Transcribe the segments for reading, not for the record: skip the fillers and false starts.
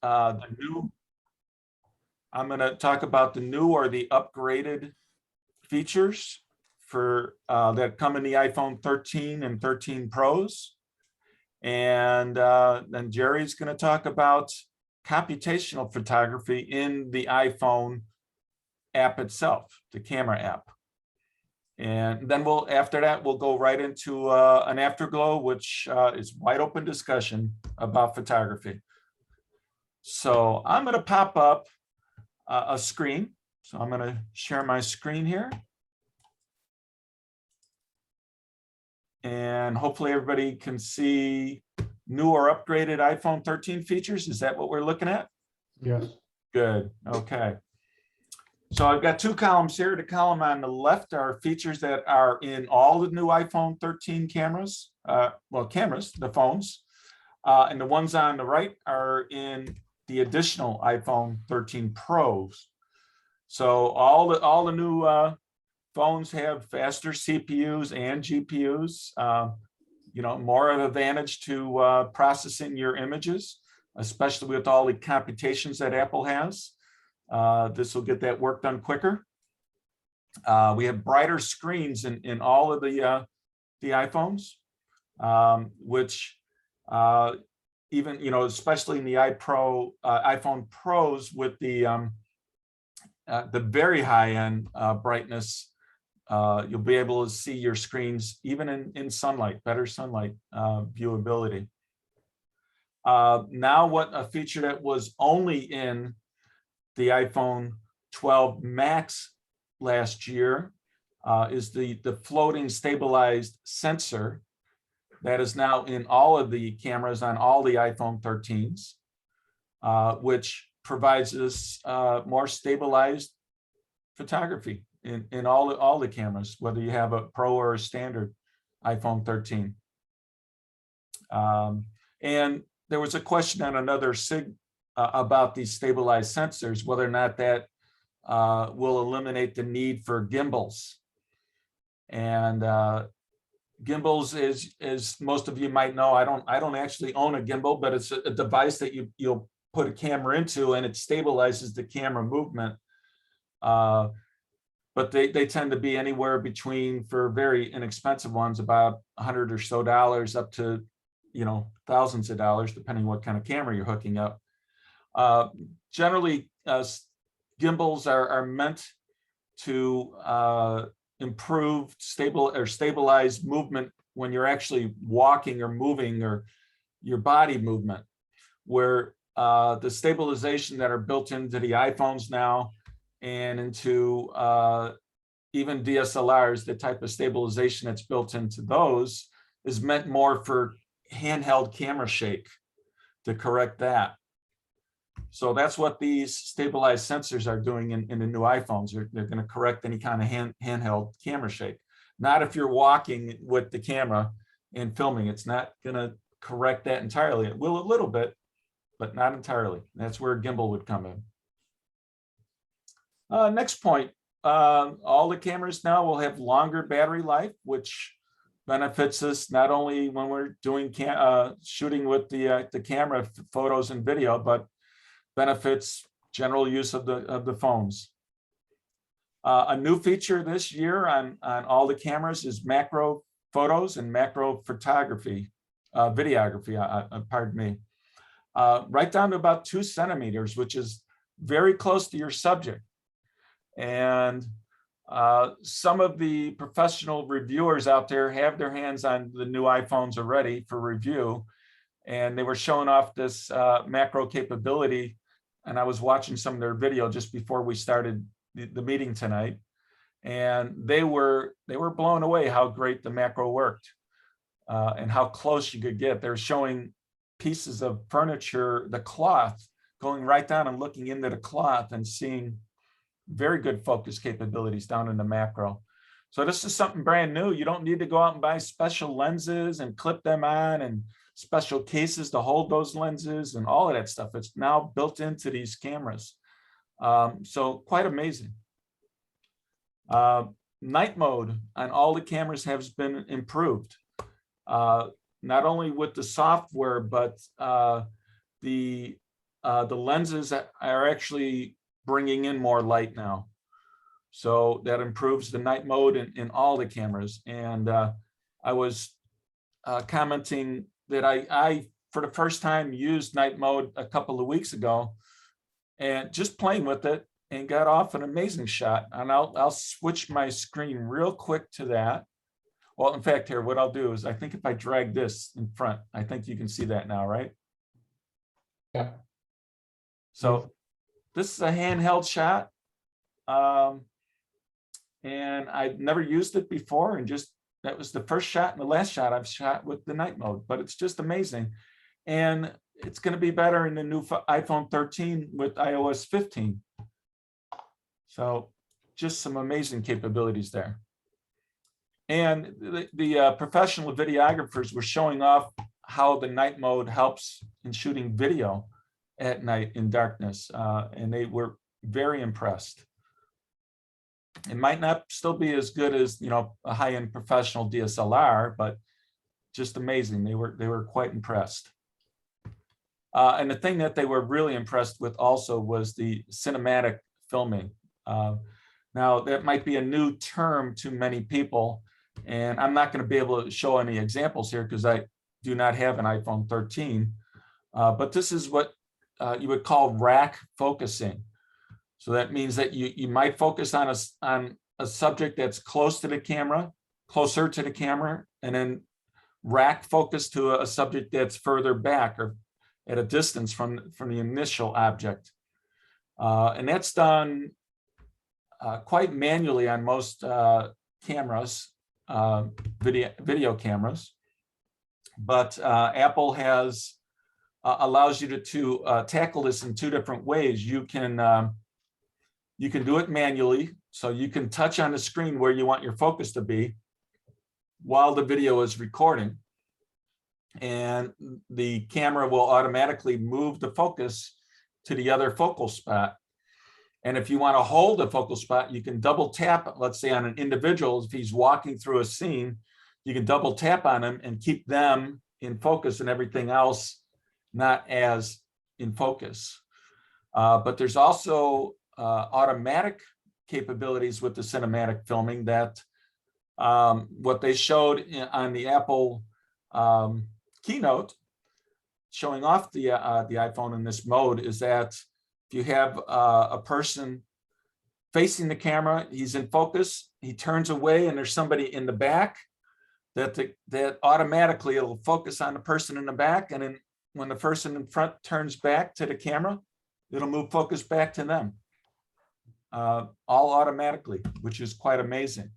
the new, I'm going to talk about the new or the upgraded features for that come in the iPhone 13 and 13 Pros. And then Jerry's going to talk about computational photography in the iPhone app itself, the camera app. And then after that, we'll go right into an afterglow, which is wide open discussion about photography. So I'm going to pop up a screen. So I'm going to share my screen here. And hopefully everybody can see new or upgraded iPhone 13 features. Is that what we're looking at? Yes. Good. Okay. So I've got two columns here. The column on the left are features that are in all the new iPhone 13 cameras. Well, cameras, the phones. And the ones on the right are in the additional iPhone 13 Pros. So all the new phones have faster CPUs and GPUs. More of an advantage to processing your images, especially with all the computations that Apple has. This will get that work done quicker. We have brighter screens in all of the iPhones, which even especially in the iPhone Pros with the very high end brightness. You'll be able to see your screens even in sunlight, better sunlight viewability. Now what a feature that was only in the iPhone 12 Max last year is the floating stabilized sensor that is now in all of the cameras on all the iPhone 13s, which provides us more stabilized photography in all the cameras, whether you have a Pro or a standard iPhone 13. And there was a question on another SIG about these stabilized sensors, whether or not that will eliminate the need for gimbals. And gimbals, as most of you might know, I don't actually own a gimbal, but it's a device that you'll put a camera into and it stabilizes the camera movement. But they tend to be anywhere between, for very inexpensive ones, about $100 or so up to thousands of dollars, depending what kind of camera you're hooking up. Generally, gimbals are meant to improve stabilize movement when you're actually walking or moving, or your body movement, where the stabilization that are built into the iPhones now and into even DSLRs, the type of stabilization that's built into those is meant more for handheld camera shake to correct that. So that's what these stabilized sensors are doing in the new iPhones. They're going to correct any kind of handheld camera shake. Not if you're walking with the camera and filming. It's not going to correct that entirely. It will a little bit, but not entirely. That's where a gimbal would come in. Next point, all the cameras now will have longer battery life, which benefits us not only when we're doing shooting with the camera photos and video, but benefits general use of the phones. A new feature this year on all the cameras is macro photos and macro photography, videography, pardon me, right down to about 2 centimeters, which is very close to your subject. And some of the professional reviewers out there have their hands on the new iPhones already for review, and they were showing off this macro capability. And I was watching some of their video just before we started the meeting tonight, and they were blown away how great the macro worked and how close you could get. They're showing pieces of furniture, the cloth, going right down and looking into the cloth and seeing very good focus capabilities down in the macro. So this is something brand new. You don't need to go out and buy special lenses and clip them on and special cases to hold those lenses and all of that stuff. It's now built into these cameras. So quite amazing. Night mode on all the cameras has been improved. Not only with the software, but the the lenses are actually bringing in more light now. So that improves the night mode in all the cameras. And I was commenting that I, for the first time, used night mode a couple of weeks ago and just playing with it and got off an amazing shot. And I'll switch my screen real quick to that. Well, in fact, here, what I'll do is I think if I drag this in front, I think you can see that now, right? Yeah. So this is a handheld shot. And I've never used it before, and just that was the first shot and the last shot I've shot with the night mode, but it's just amazing. And it's going to be better in the new iPhone 13 with iOS 15. So just some amazing capabilities there. And the professional videographers were showing off how the night mode helps in shooting video at night in darkness, and they were very impressed. It might not still be as good as, you know, a high-end professional DSLR, but just amazing. They were quite impressed. And the thing that they were really impressed with also was the cinematic filming. Now, that might be a new term to many people, and I'm not going to be able to show any examples here because I do not have an iPhone 13. But this is what you would call rack focusing. So that means that you might focus on a subject that's closer to the camera, and then rack focus to a subject that's further back or at a distance from the initial object. And that's done quite manually on most cameras, video cameras. But Apple has allows you to tackle this in two different ways. You can do it manually, so you can touch on the screen where you want your focus to be while the video is recording, and the camera will automatically move the focus to the other focal spot. And if you want to hold the focal spot, you can double tap, let's say on an individual, if he's walking through a scene, you can double tap on him and keep them in focus and everything else not as in focus. But there's also automatic capabilities with the cinematic filming that what they showed on the Apple keynote showing off the iPhone in this mode is that if you have a person facing the camera, he's in focus, he turns away and there's somebody in the back, that automatically it'll focus on the person in the back, and then when the person in front turns back to the camera, it'll move focus back to them. All automatically, which is quite amazing.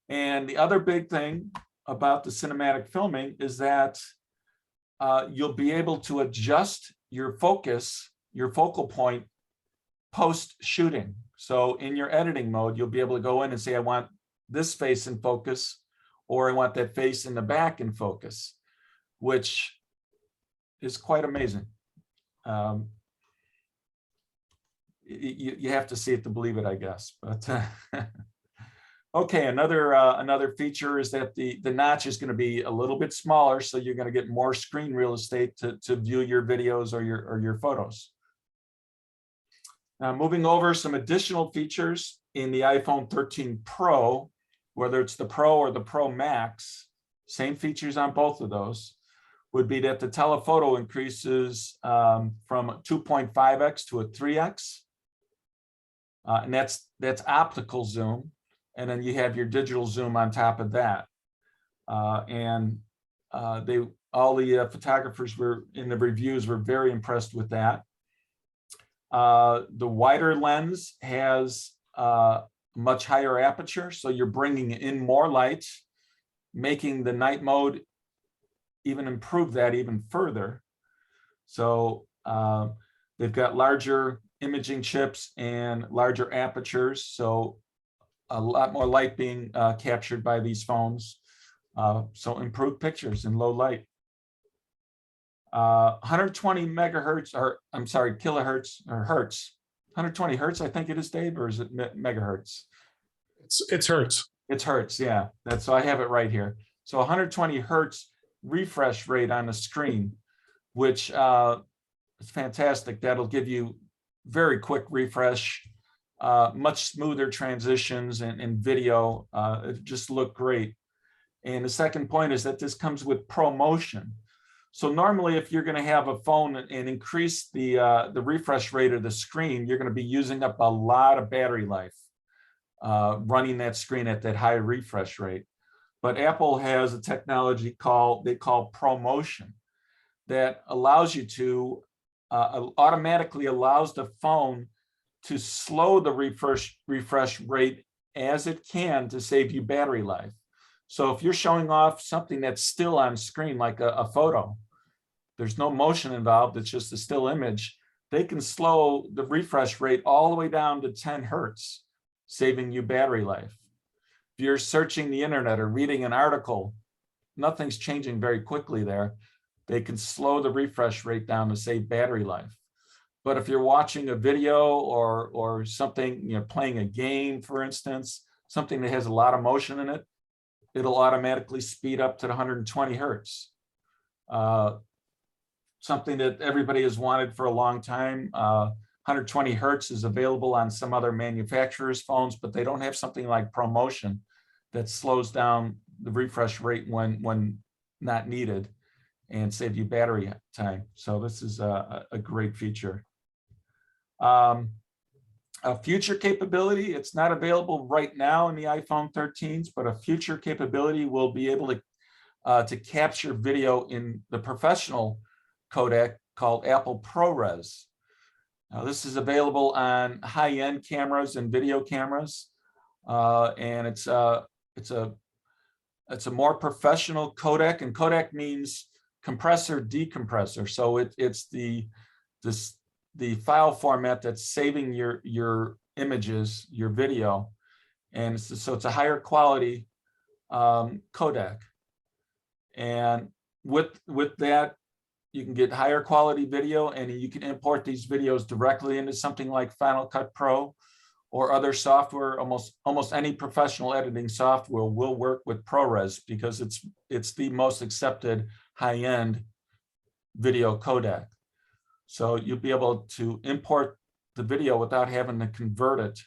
And the other big thing about the cinematic filming is that you'll be able to adjust your focus, your focal point post shooting. So in your editing mode, you'll be able to go in and say, I want this face in focus, or I want that face in the back in focus, which is quite amazing. You have to see it to believe it, I guess. But okay, another feature is that the notch is going to be a little bit smaller, so you're going to get more screen real estate to view your videos or your photos. Now, moving over some additional features in the iPhone 13 Pro, whether it's the Pro or the Pro Max, same features on both of those, would be that the telephoto increases from 2.5x to a 3x. And that's optical zoom. And then you have your digital zoom on top of that. All the photographers were in the reviews were very impressed with that. The wider lens has much higher aperture, so you're bringing in more light, making the night mode even improve that even further. So they've got larger imaging chips and larger apertures, so a lot more light being captured by these phones. So improved pictures in low light. 120 megahertz, or I'm sorry, kilohertz or hertz. 120 hertz, I think it is, Dave, or is it megahertz? It's hertz. It's hertz, yeah. So I have it right here. So 120 hertz refresh rate on the screen, which it's fantastic. That'll give you very quick refresh, much smoother transitions and video. It just look great. And the second point is that this comes with ProMotion. So normally, if you're going to have a phone and increase the refresh rate of the screen, you're going to be using up a lot of battery life running that screen at that high refresh rate. But Apple has a technology they call ProMotion that allows you to automatically allows the phone to slow the refresh rate as it can to save you battery life. So if you're showing off something that's still on screen, like a photo, there's no motion involved, it's just a still image, they can slow the refresh rate all the way down to 10 hertz, saving you battery life. If you're searching the internet or reading an article, nothing's changing very quickly there. They can slow the refresh rate down to save battery life. But if you're watching a video or something, playing a game, for instance, something that has a lot of motion in it, it'll automatically speed up to the 120 hertz. Something that everybody has wanted for a long time. 120 hertz is available on some other manufacturers' phones, but they don't have something like ProMotion that slows down the refresh rate when not needed and save you battery time. So this is a great feature. A future capability, it's not available right now in the iPhone 13s, but a future capability will be able to capture video in the professional codec called Apple ProRes. Now, this is available on high-end cameras and video cameras, and it's a more professional codec, and codec means compressor decompressor. So it's the file format that's saving your images, your video, and so it's a higher quality codec. And with that, you can get higher quality video, and you can import these videos directly into something like Final Cut Pro or other software. Almost any professional editing software will work with ProRes because it's the most accepted high-end video codec. So you'll be able to import the video without having to convert it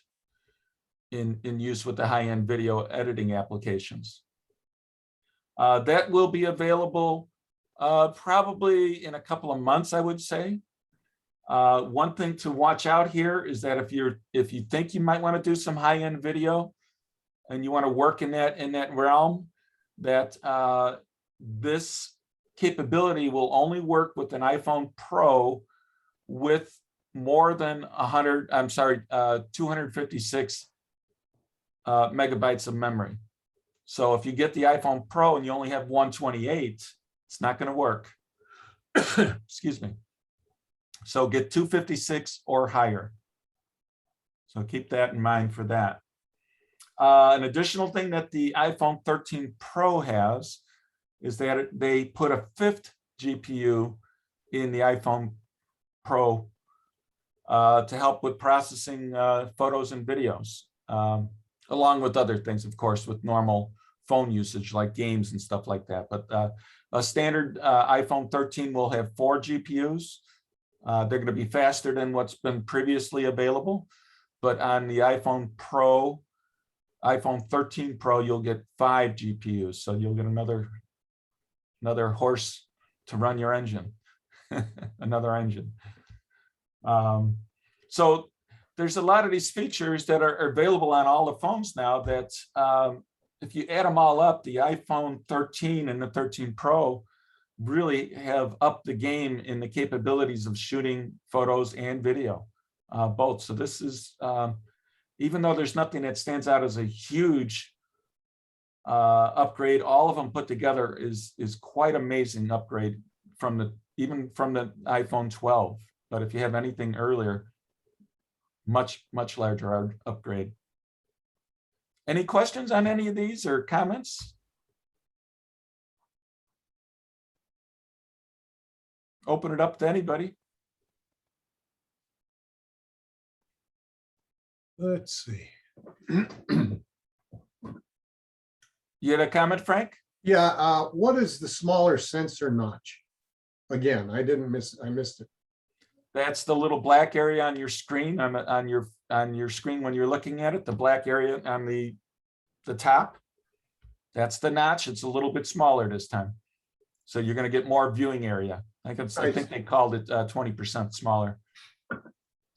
in use with the high-end video editing applications. That will be available probably in a couple of months, I would say. One thing to watch out here is that if you think you might want to do some high-end video and you want to work in that realm, that this capability will only work with an iPhone Pro with more than 256 megabytes of memory. So if you get the iPhone Pro and you only have 128, it's not going to work. Excuse me. So get 256 or higher. So keep that in mind for that. An additional thing that the iPhone 13 Pro has is that they put a 5th GPU in the iPhone Pro to help with processing photos and videos, along with other things, of course, with normal phone usage like games and stuff like that. But a standard iPhone 13 will have 4 GPUs. They're going to be faster than what's been previously available. But on the iPhone 13 Pro, you'll get 5 GPUs. So you'll get another horse to run your engine, another engine. So there's a lot of these features that are available on all the phones now that if you add them all up, the iPhone 13 and the 13 Pro really have upped the game in the capabilities of shooting photos and video, both. So this is, even though there's nothing that stands out as a huge upgrade, all of them put together is quite amazing upgrade even from the iPhone 12. But if you have anything earlier, much larger upgrade. Any questions on any of these or comments? Open it up to anybody. Let's see. You had a comment, Frank? Yeah, what is the smaller sensor notch? Again, I missed it. That's the little black area on your screen, on your screen when you're looking at it, the black area on the top. That's the notch. It's a little bit smaller this time. So you're going to get more viewing area. I think they called it 20% smaller.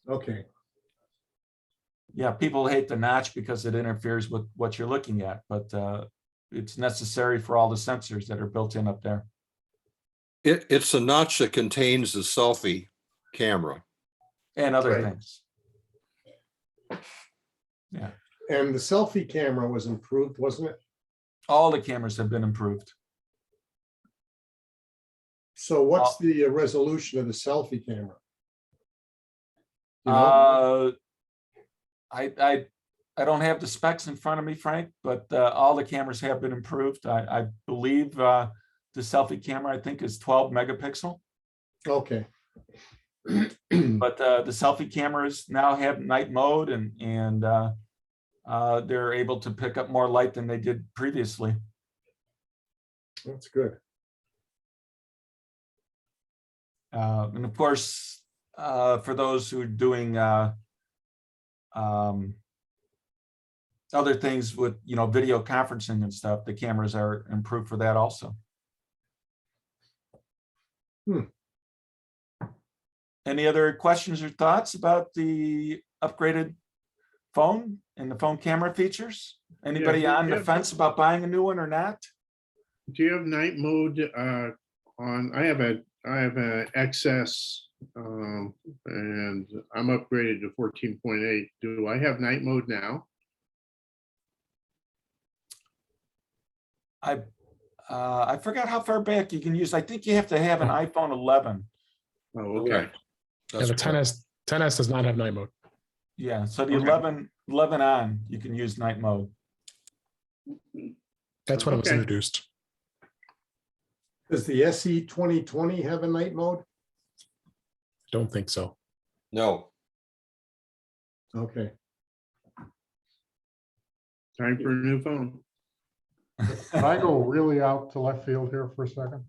Okay, Yeah, people hate the notch because it interferes with what you're looking at, but it's necessary for all the sensors that are built in up there. It's a notch that contains the selfie camera. And other Right. things. Yeah, and the selfie camera was improved, wasn't it? all the cameras have been improved. So what's the resolution of the selfie camera? You know? I don't have the specs in front of me, Frank, but all the cameras have been improved. I believe the selfie camera, I think, is 12 megapixel. Okay. But the selfie cameras now have night mode, and they're able to pick up more light than they did previously. That's good. And of course, for those who are doing other things with, video conferencing and stuff, the cameras are improved for that also. Any other questions or thoughts about the upgraded phone and the phone camera features? Anybody on the fence about buying a new one or not? Do you have night mode on? I have a XS and I'm upgraded to 14.8. Do I have night mode now? I forgot how far back you can use. I think you have to have an iPhone 11. Oh, okay. Right. Yeah, the 10S does not have night mode. Yeah, so the Okay. 11 on, you can use night mode. That's when it was Okay. introduced. Does the SE 2020 have a night mode? Don't think so. No, Okay. Time for a new phone. Can I go really out to left field here for a second?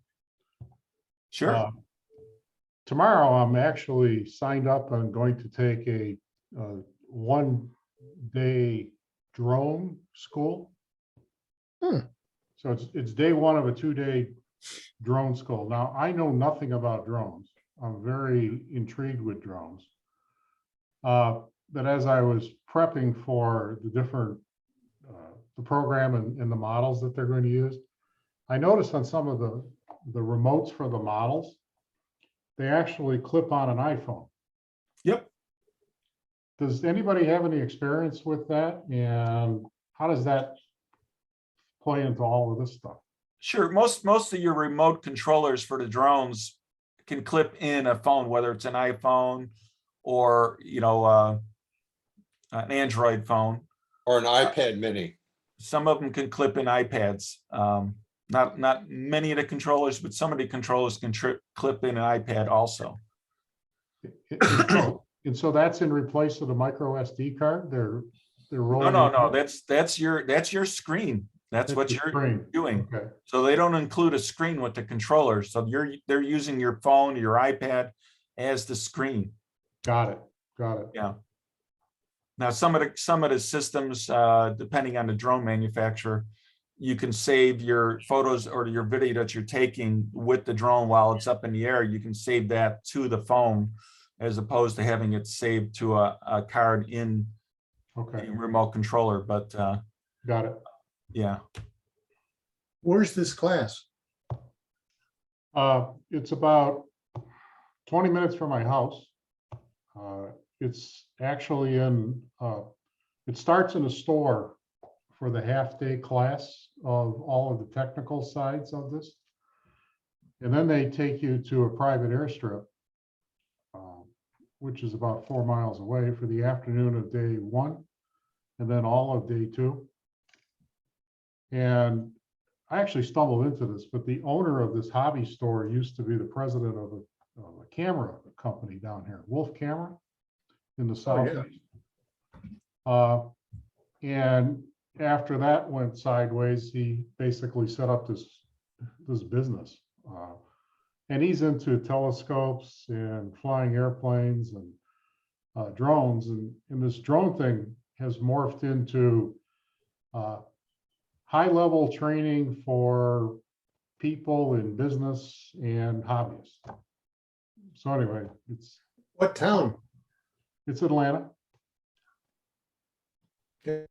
Sure. Tomorrow, I'm actually signed up. I'm going to take a 1-day drone school. Hmm. So it's day one of a 2-day drone school. Now, I know nothing about drones. I'm very intrigued with drones. But as I was prepping for the different the program and the models that they're going to use, I noticed on some of the remotes for the models, they actually clip on an iPhone. Yep. Does anybody have any experience with that? And how does that play into all of this stuff? Sure. Most of your remote controllers for the drones can clip in a phone, whether it's an iPhone or an Android phone. or an iPad mini. Some of them can clip in iPads. Not many of the controllers, but some of the controllers can clip in an iPad also. And so that's in replace of the micro SD card. They're rolling. No. That's your screen. That's what you're doing. Okay. So they don't include a screen with the controller. So they're using your phone, your iPad as the screen. Got it. Yeah. Now, some of the systems, depending on the drone manufacturer, you can save your photos or your video that you're taking with the drone while it's up in the air. You can save that to the phone as opposed to having it saved to a card in Okay. the remote controller. But Got it. yeah. Where's this class? It's about 20 minutes from my house. It's actually it starts in a store for the half-day class of all of the technical sides of this. And then they take you to a private airstrip, which is about 4 miles away, for the afternoon of day one, and then all of day two. And I actually stumbled into this, but the owner of this hobby store used to be the president of a camera company down here, Wolf Camera, in the southeast. And after that went sideways, he basically set up this business. And he's into telescopes and flying airplanes and drones. And this drone thing has morphed into high-level training for people in business and hobbyists. So anyway, What town? it's Atlanta. Okay.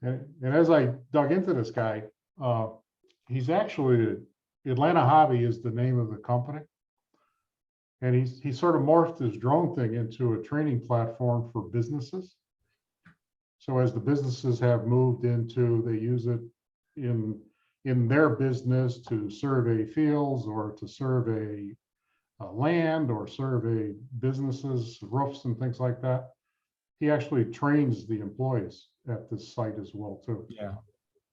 And as I dug into this guy, he's actually, Atlanta Hobby is the name of the company. And he sort of morphed his drone thing into a training platform for businesses. So as the businesses have moved into, they use it in their business to survey fields or to survey land or survey businesses, roofs and things like that. He actually trains the employees at this site as well too. Yeah.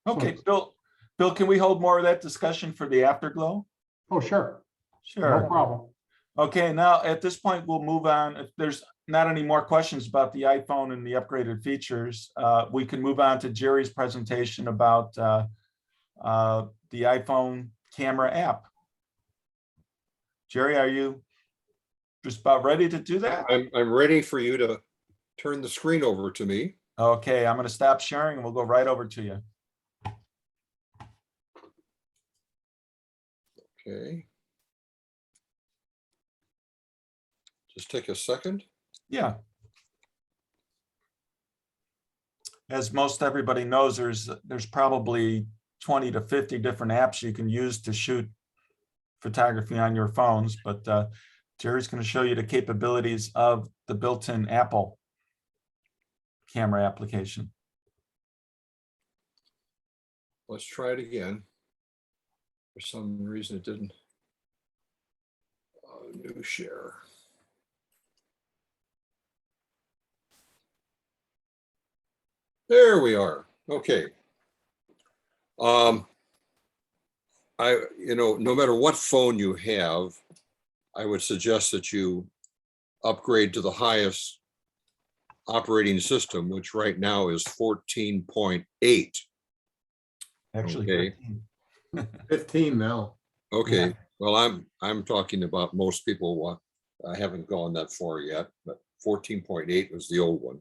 Okay, Bill, can we hold more of that discussion for the afterglow? Oh, sure. No Sure. problem. Okay, now at this point, we'll move on. If there's not any more questions about the iPhone and the upgraded features, we can move on to Jerry's presentation about the iPhone camera app. Jerry, are you just about ready to do that? I'm ready for you to turn the screen over to me. Okay, I'm going to stop sharing and we'll go right over to you. Okay. Just take a second. Yeah. As most everybody knows, there's probably 20 to 50 different apps you can use to shoot photography on your phones, but Jerry's going to show you the capabilities of the built-in Apple camera application. Let's try it again. For some reason it didn't. New share. There we are. Okay. No matter what phone you have, I would suggest that you upgrade to the highest operating system, which right now is 14.8. Actually, Okay. 15 now. Okay. Yeah. Well, I'm talking about most people. I haven't gone that far yet, but 14.8 was the old one.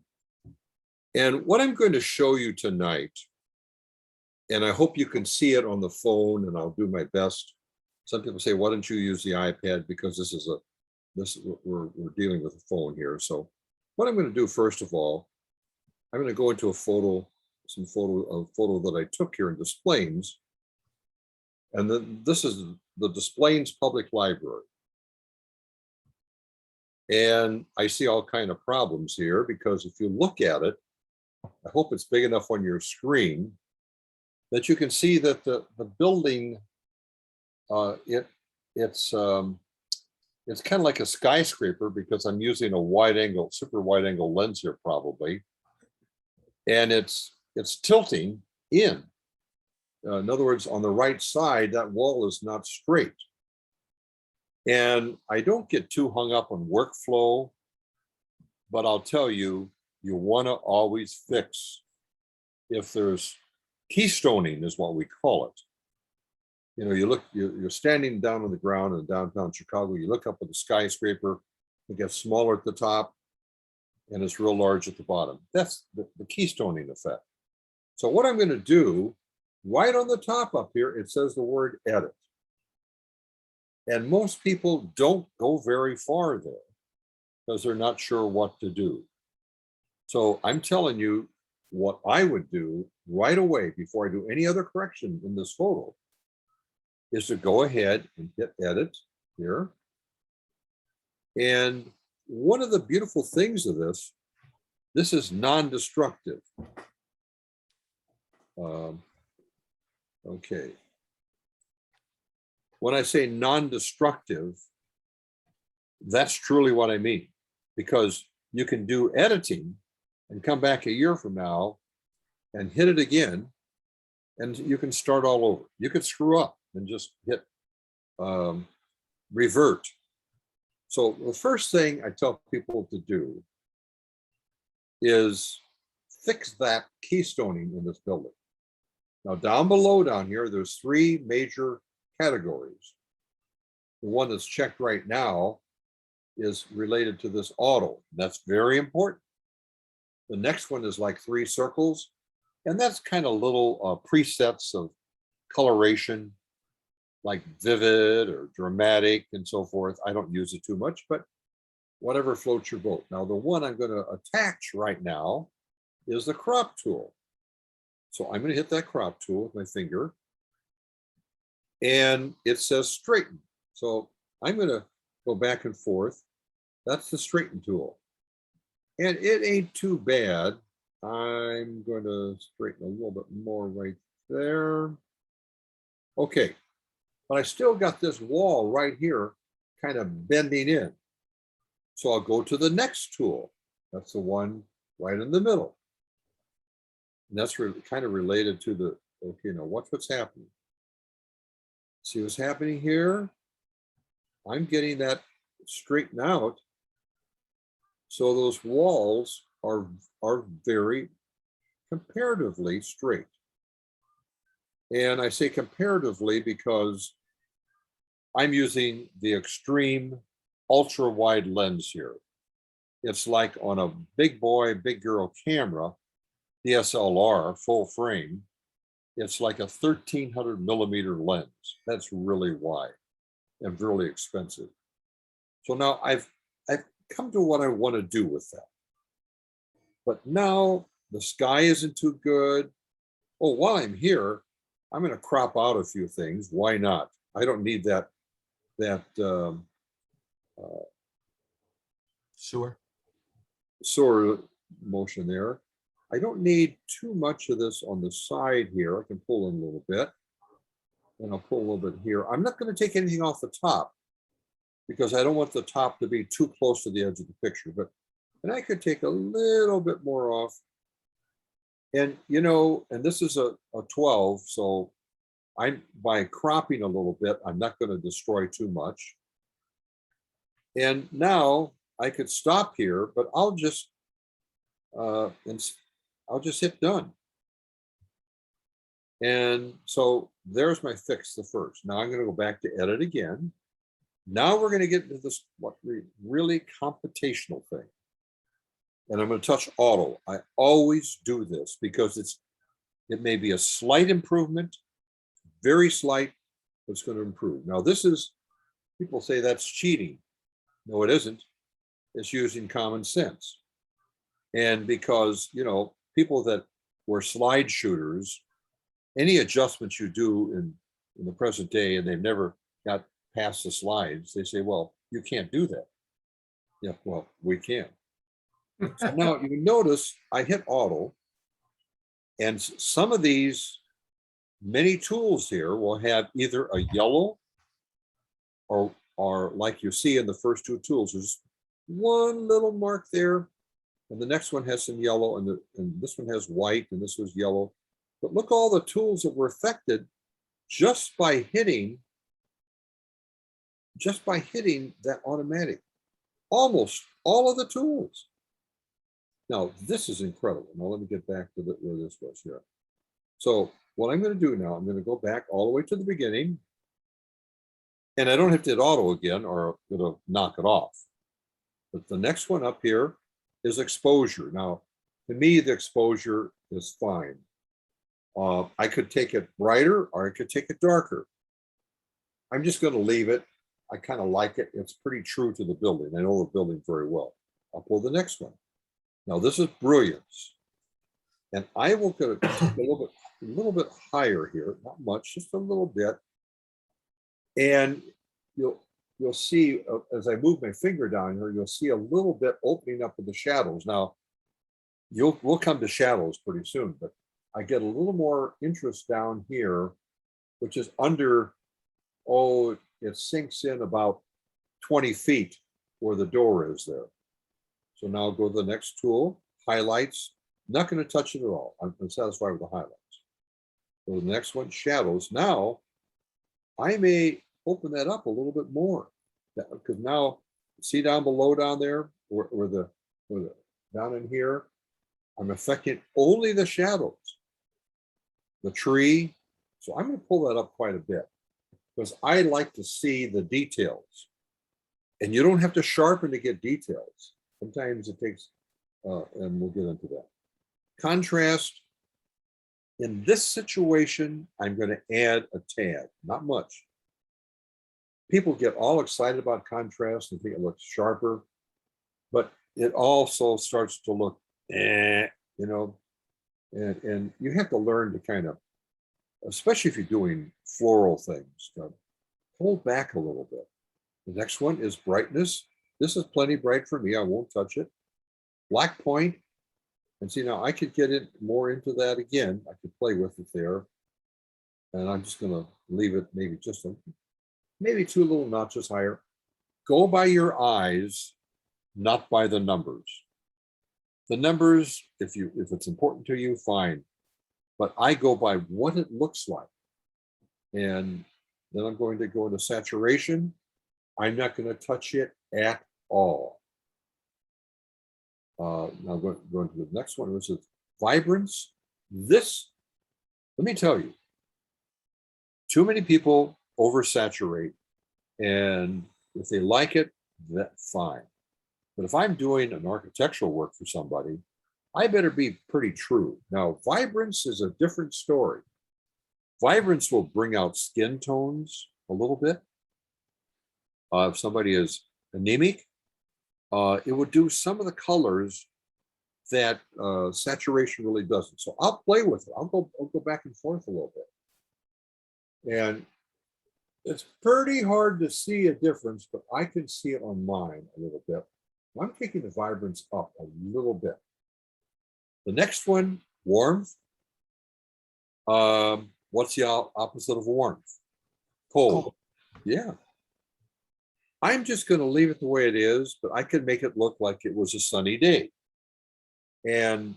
And what I'm going to show you tonight, and I hope you can see it on the phone, and I'll do my best. Some people say, why don't you use the iPad? Because we're dealing with a phone here. So what I'm going to do, first of all, I'm going to go into a photo that I took here in Displays. And then this is the Displays Public Library. And I see all kind of problems here, because if you look at it, I hope it's big enough on your screen that you can see that the building, it's kind of like a skyscraper, because I'm using a super wide angle lens here probably. And it's tilting in. In other words, on the right side, that wall is not straight. And I don't get too hung up on workflow, but I'll tell you, you want to always fix if there's keystoning, is what we call it. You know, you're standing down on the ground in downtown Chicago, you look up at the skyscraper, it gets smaller at the top and it's real large at the bottom. That's the keystoning effect. So what I'm going to do, right on the top up here, it says the word edit. And most people don't go very far there because they're not sure what to do. So I'm telling you what I would do right away before I do any other correction in this photo is to go ahead and hit edit here. And one of the beautiful things of this is non-destructive. Okay. When I say non-destructive, that's truly what I mean, because you can do editing and come back a year from now and hit it again, and you can start all over. You could screw up and just hit revert. So the first thing I tell people to do is fix that keystoning in this building. Now down below down here, there's three major categories. the one that's checked right now is related to this auto. That's very important. The next one is like 3 circles, and that's kind of little presets of coloration, like vivid or dramatic and so forth. I don't use it too much, but whatever floats your boat. Now, the one I'm going to attach right now is the crop tool. So I'm going to hit that crop tool with my finger, and it says straighten. So I'm going to go back and forth. That's the straighten tool. And it ain't too bad. I'm going to straighten a little bit more right there. Okay, but I still got this wall right here kind of bending in. So I'll go to the next tool. That's the one right in the middle. And that's kind of related to the, okay, now watch what's happening. See what's happening here? I'm getting that straightened out. So those walls are very comparatively straight. And I say comparatively because I'm using the extreme ultra wide lens here. It's like on a big boy, big girl camera, DSLR full frame. It's like a 1300 millimeter lens. That's really wide and really expensive. So now I've come to what I want to do with that. But now the sky isn't too good. Oh, while I'm here, I'm going to crop out a few things. Why not? I don't need that sewer motion there. I don't need too much of this on the side here. I can pull in a little bit, and I'll pull a little bit here. I'm not going to take anything off the top because I don't want the top to be too close to the edge of the picture, but and I could take a little bit more off. And, you know, and this is a 12, so by cropping a little bit, I'm not going to destroy too much. And now I could stop here, but I'll just hit done. And so there's my fix, the first. Now I'm going to go back to edit again. Now we're going to get into this really computational thing. And I'm going to touch auto. I always do this because it may be a slight improvement, very slight, but it's going to improve. Now this is, people say that's cheating. No, it isn't. It's using common sense. And because, you know, people that were slide shooters, any adjustments you do in the present day and they've never got past the slides, they say, well, you can't do that. Yeah, well, we can. So now you notice I hit auto, and some of these many tools here will have either a yellow or like you see in the first 2 tools, there's one little mark there, and the next one has some yellow, and this one has white, and this was yellow. But look, all the tools that were affected just by hitting that automatic. Almost all of the tools. Now, this is incredible. Now, let me get back to where this was here. So what I'm going to do now, I'm going to go back all the way to the beginning. And I don't have to hit auto again or it'll knock it off. But the next one up here is exposure. Now, to me, the exposure is fine. I could take it brighter or I could take it darker. I'm just going to leave it. I kind of like it. It's pretty true to the building. I know the building very well. I'll pull the next one. Now this is brilliance. And I will go a little bit higher here, not much, just a little bit. And you'll see as I move my finger down here, you'll see a little bit opening up of the shadows. Now we'll come to shadows pretty soon, but I get a little more interest down here, which is under, it sinks in about 20 feet where the door is there. So now I'll go to the next tool, highlights. I'm not going to touch it at all. I'm satisfied with the highlights. Go to the next one, shadows. Now I may open that up a little bit more because now see down below down there where the down in here, I'm affecting only the shadows, the tree. So I'm going to pull that up quite a bit. because I like to see the details. And you don't have to sharpen to get details. Sometimes it takes, and we'll get into that. Contrast. In this situation, I'm going to add a tad, not much. People get all excited about contrast and think it looks sharper, but it also starts to look, you know, and you have to learn to kind of, especially if you're doing floral things, hold back a little bit. The next one is brightness. This is plenty bright for me. I won't touch it. Black point. And see, now I could get it more into that again. I could play with it there. And I'm just going to leave it maybe just maybe 2 little notches higher. Go by your eyes, not by the numbers. The numbers, if it's important to you, fine. But I go by what it looks like. And then I'm going to go into saturation. I'm not going to touch it at all. Now going to the next one, which is vibrance. This, let me tell you, too many people oversaturate, and if they like it, that's fine. But if I'm doing an architectural work for somebody, I better be pretty true. Now, vibrance is a different story. Vibrance will bring out skin tones a little bit. If somebody is anemic, it would do some of the colors that saturation really doesn't. So I'll play with it. I'll go back and forth a little bit. And it's pretty hard to see a difference, but I can see it on mine a little bit. I'm taking the vibrance up a little bit. The next one, warmth. What's the opposite of warmth? Cold. Yeah. I'm just going to leave it the way it is, but I could make it look like it was a sunny day. And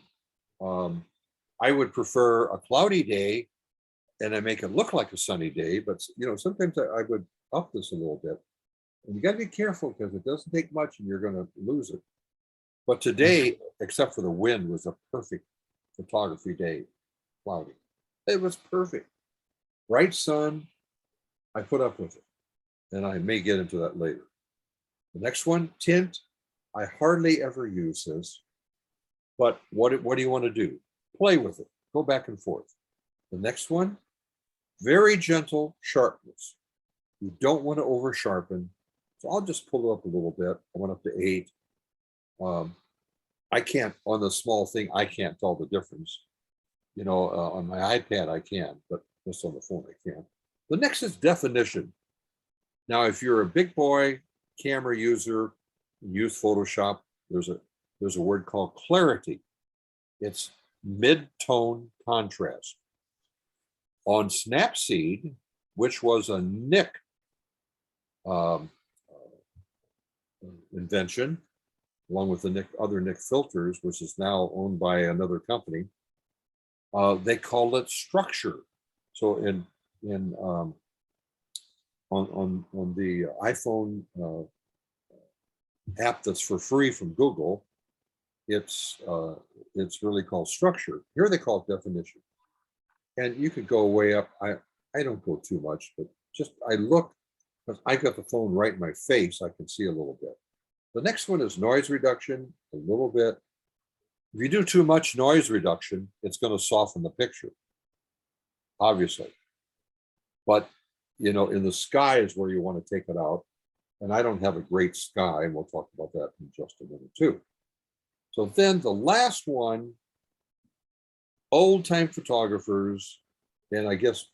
I would prefer a cloudy day, and I make it look like a sunny day. But you know, sometimes I would up this a little bit. And you got to be careful because it doesn't take much, and you're going to lose it. But today, except for the wind, was a perfect photography day. Cloudy. It was perfect. Bright sun. I put up with it. And I may get into that later. The next one, tint. I hardly ever use this, but what do you want to do? Play with it. Go back and forth. The next one, very gentle sharpness. You don't want to over sharpen. So I'll just pull it up a little bit. I went up to 8. I can't, on the small thing, I can't tell the difference. You know, on my iPad I can, but just on the phone I can't. The next is definition. Now, if you're a big boy camera user, use Photoshop, there's a word called clarity. It's mid-tone contrast. On Snapseed, which was a Nick invention, along with the other Nick filters, which is now owned by another company, they called it structure. So on the iPhone app that's for free from Google, it's really called structure. Here they call it definition. And you could go way up. I don't go too much, but just I look, because I got the phone right in my face, I can see a little bit. The next one is noise reduction, a little bit. If you do too much noise reduction, it's going to soften the picture, obviously. But you know, in the sky is where you want to take it out. And I don't have a great sky, and we'll talk about that in just a minute too. So then the last one, old-time photographers, and I guess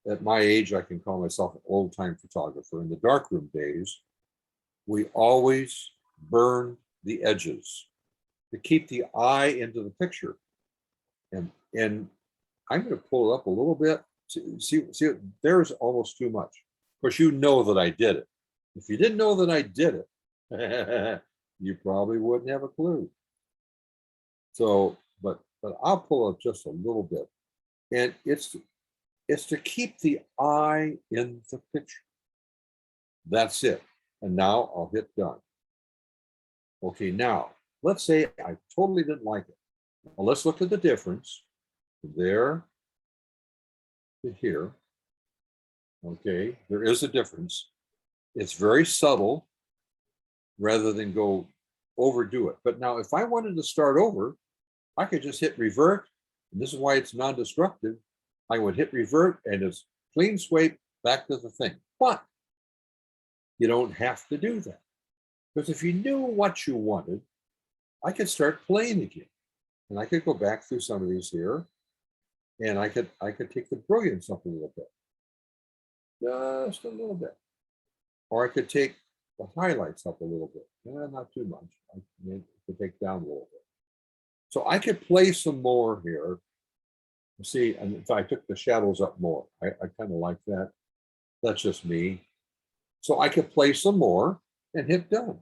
at my age, I can call myself an old-time photographer. In the darkroom days, we always burn the edges to keep the eye into the picture. And I'm going to pull it up a little bit. See, there's almost too much. Of course, you know that I did it. If you didn't know that I did it, you probably wouldn't have a clue. So, but I'll pull up just a little bit, and it's to keep the eye in the picture. That's it. And now I'll hit done. Okay, now let's say I totally didn't like it. Well, let's look at the difference from there to here. Okay, there is a difference. It's very subtle rather than go overdo it. But now if I wanted to start over, I could just hit revert. And this is why it's non-destructive. I would hit revert and it's clean sweep back to the thing. But you don't have to do that. Because if you knew what you wanted, I could start playing again. And I could go back through some of these here. And I could take the brilliance up a little bit. Just a little bit. Or I could take the highlights up a little bit. Not too much. I could take down a little bit. So I could play some more here. See, and if I took the shadows up more, I kind of like that. That's just me. So I could play some more and hit done.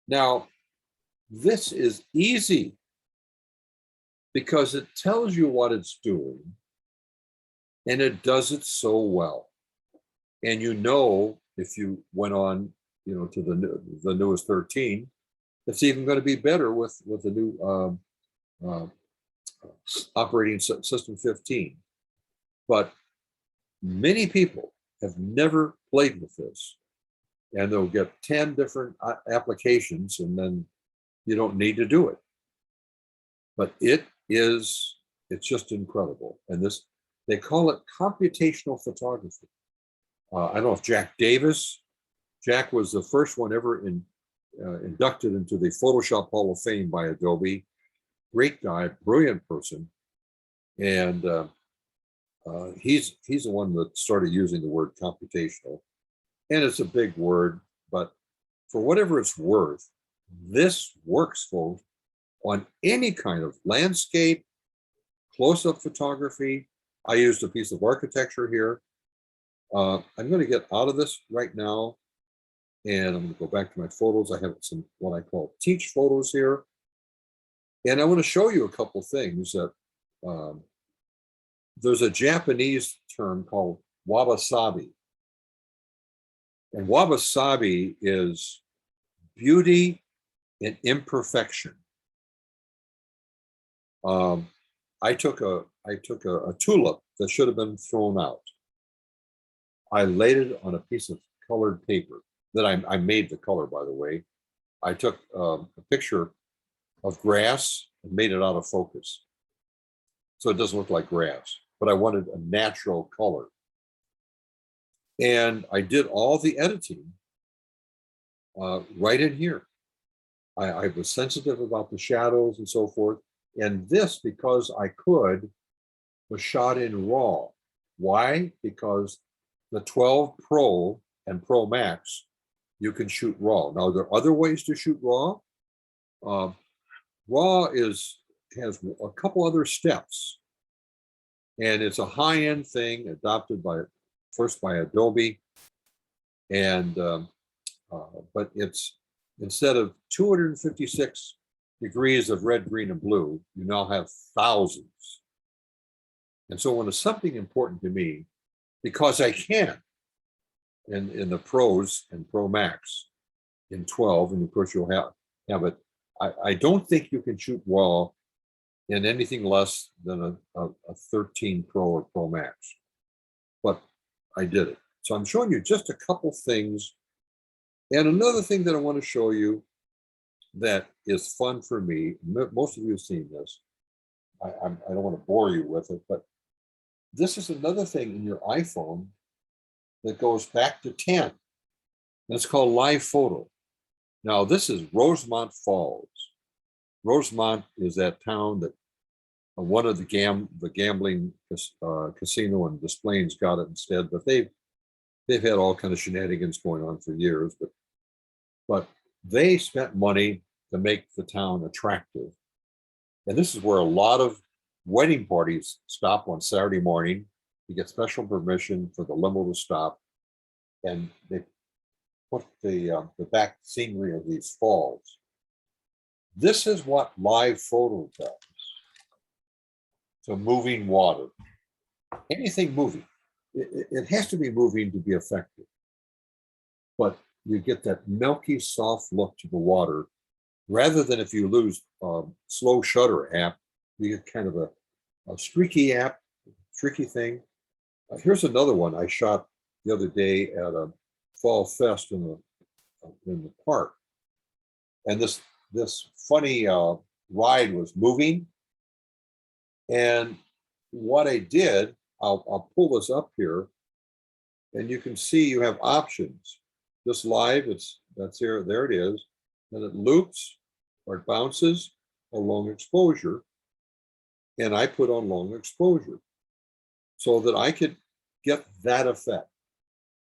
Now, this is easy because it tells you what it's doing and it does it so well. And you know, if you went on, you know, to the newest 13, it's even going to be better with the new operating system 15. But many people have never played with this, and they'll get 10 different applications, and then you don't need to do it. But it's just incredible. And this, they call it computational photography. I don't know if Jack was the first one ever inducted into the Photoshop Hall of Fame by Adobe. Great guy, brilliant person. And he's the one that started using the word computational. And it's a big word, but for whatever it's worth, this works, folks, on any kind of landscape, close-up photography. I used a piece of architecture here. I'm going to get out of this right now, and I'm going to go back to my photos. I have some what I call teach photos here. And I want to show you a couple things that there's a Japanese term called wabi-sabi. And wabi-sabi is beauty in imperfection. I took a tulip that should have been thrown out. I laid it on a piece of colored paper that I made the color, by the way. I took a picture of grass and made it out of focus. So it doesn't look like grass, but I wanted a natural color. And I did all the editing right in here. I was sensitive about the shadows and so forth. And this, because I could, was shot in RAW. Why? Because the 12 Pro and Pro Max, you can shoot RAW. Now, there are other ways to shoot RAW. RAW has a couple other steps, and it's a high-end thing adopted first by Adobe, and but it's instead of 256 degrees of red, green, and blue, you now have thousands. And so when it's something important to me, because I can in the Pros and Pro Max in 12, and of course you'll have it. I don't think you can shoot RAW in anything less than a 13 Pro or Pro Max, but I did it. So I'm showing you just a couple things. And another thing that I want to show you that is fun for me, most of you have seen this. I don't want to bore you with it, but this is another thing in your iPhone that goes back to 10. And it's called Live Photo. Now, this is Rosemont Falls. Rosemont is that town that one of the gambling casino and Des Plaines got it instead, but they've had all kind of shenanigans going on for years, but they spent money to make the town attractive. And this is where a lot of wedding parties stop on Saturday morning. You get special permission for the limo to stop, and they put the back scenery of these falls. This is what Live Photo does to moving water. Anything moving. It has to be moving to be effective. But you get that milky, soft look to the water, rather than if you lose slow shutter app, you get kind of a streaky thing. Here's another one I shot the other day at a fall fest in the park. And this funny ride was moving. And what I did, I'll pull this up here, and you can see you have options. This live, that's here, there it is. And it loops or it bounces or long exposure. And I put on long exposure so that I could get that effect.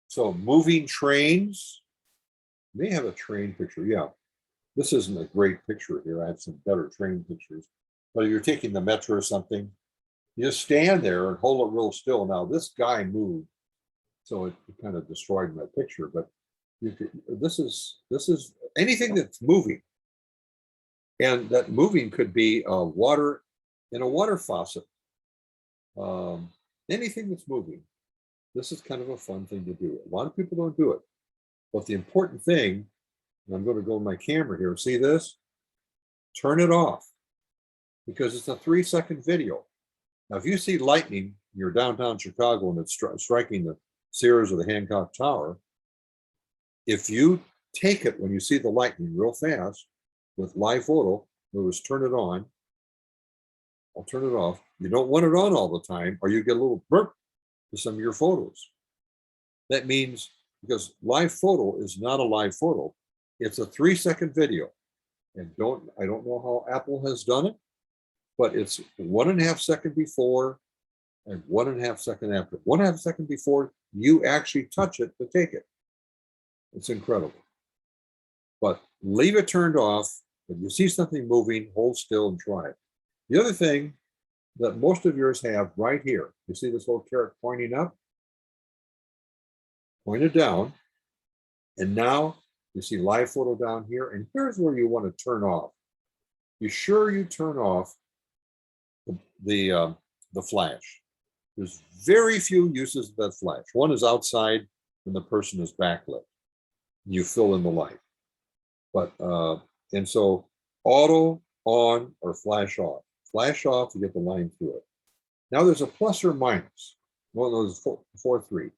So moving trains, may have a train picture. Yeah, this isn't a great picture here. I have some better train pictures. But if you're taking the metro or something, you just stand there and hold it real still. Now this guy moved, so it kind of destroyed my picture. But you could, this is anything that's moving, and that moving could be water in a water faucet. Anything that's moving. This is kind of a fun thing to do. A lot of people don't do it, but the important thing, and I'm going to go to my camera here. See this? Turn it off, because it's a 3-second video. Now, if you see lightning, you're downtown Chicago and it's striking the Sears or the Hancock Tower. If you take it when you see the lightning real fast with live photo, in other words, turn it on. I'll turn it off. You don't want it on all the time, or you get a little burp to some of your photos. That means, because live photo is not a live photo, it's a 3-second video. And I don't know how Apple has done it, but it's 1.5 seconds before and 1.5 seconds after. 1.5 seconds before you actually touch it to take it. It's incredible. But leave it turned off. If you see something moving, hold still and try it. The other thing that most of yours have right here, you see this little carrot pointing up? Point it down. And now you see live photo down here. And here's where you want to turn off. Be sure you turn off the flash. There's very few uses of that flash. One is outside when the person is backlit. You fill in the light. But and so auto on or flash off. Flash off to get the line through it. Now there's a plus or minus. One of those 4.3.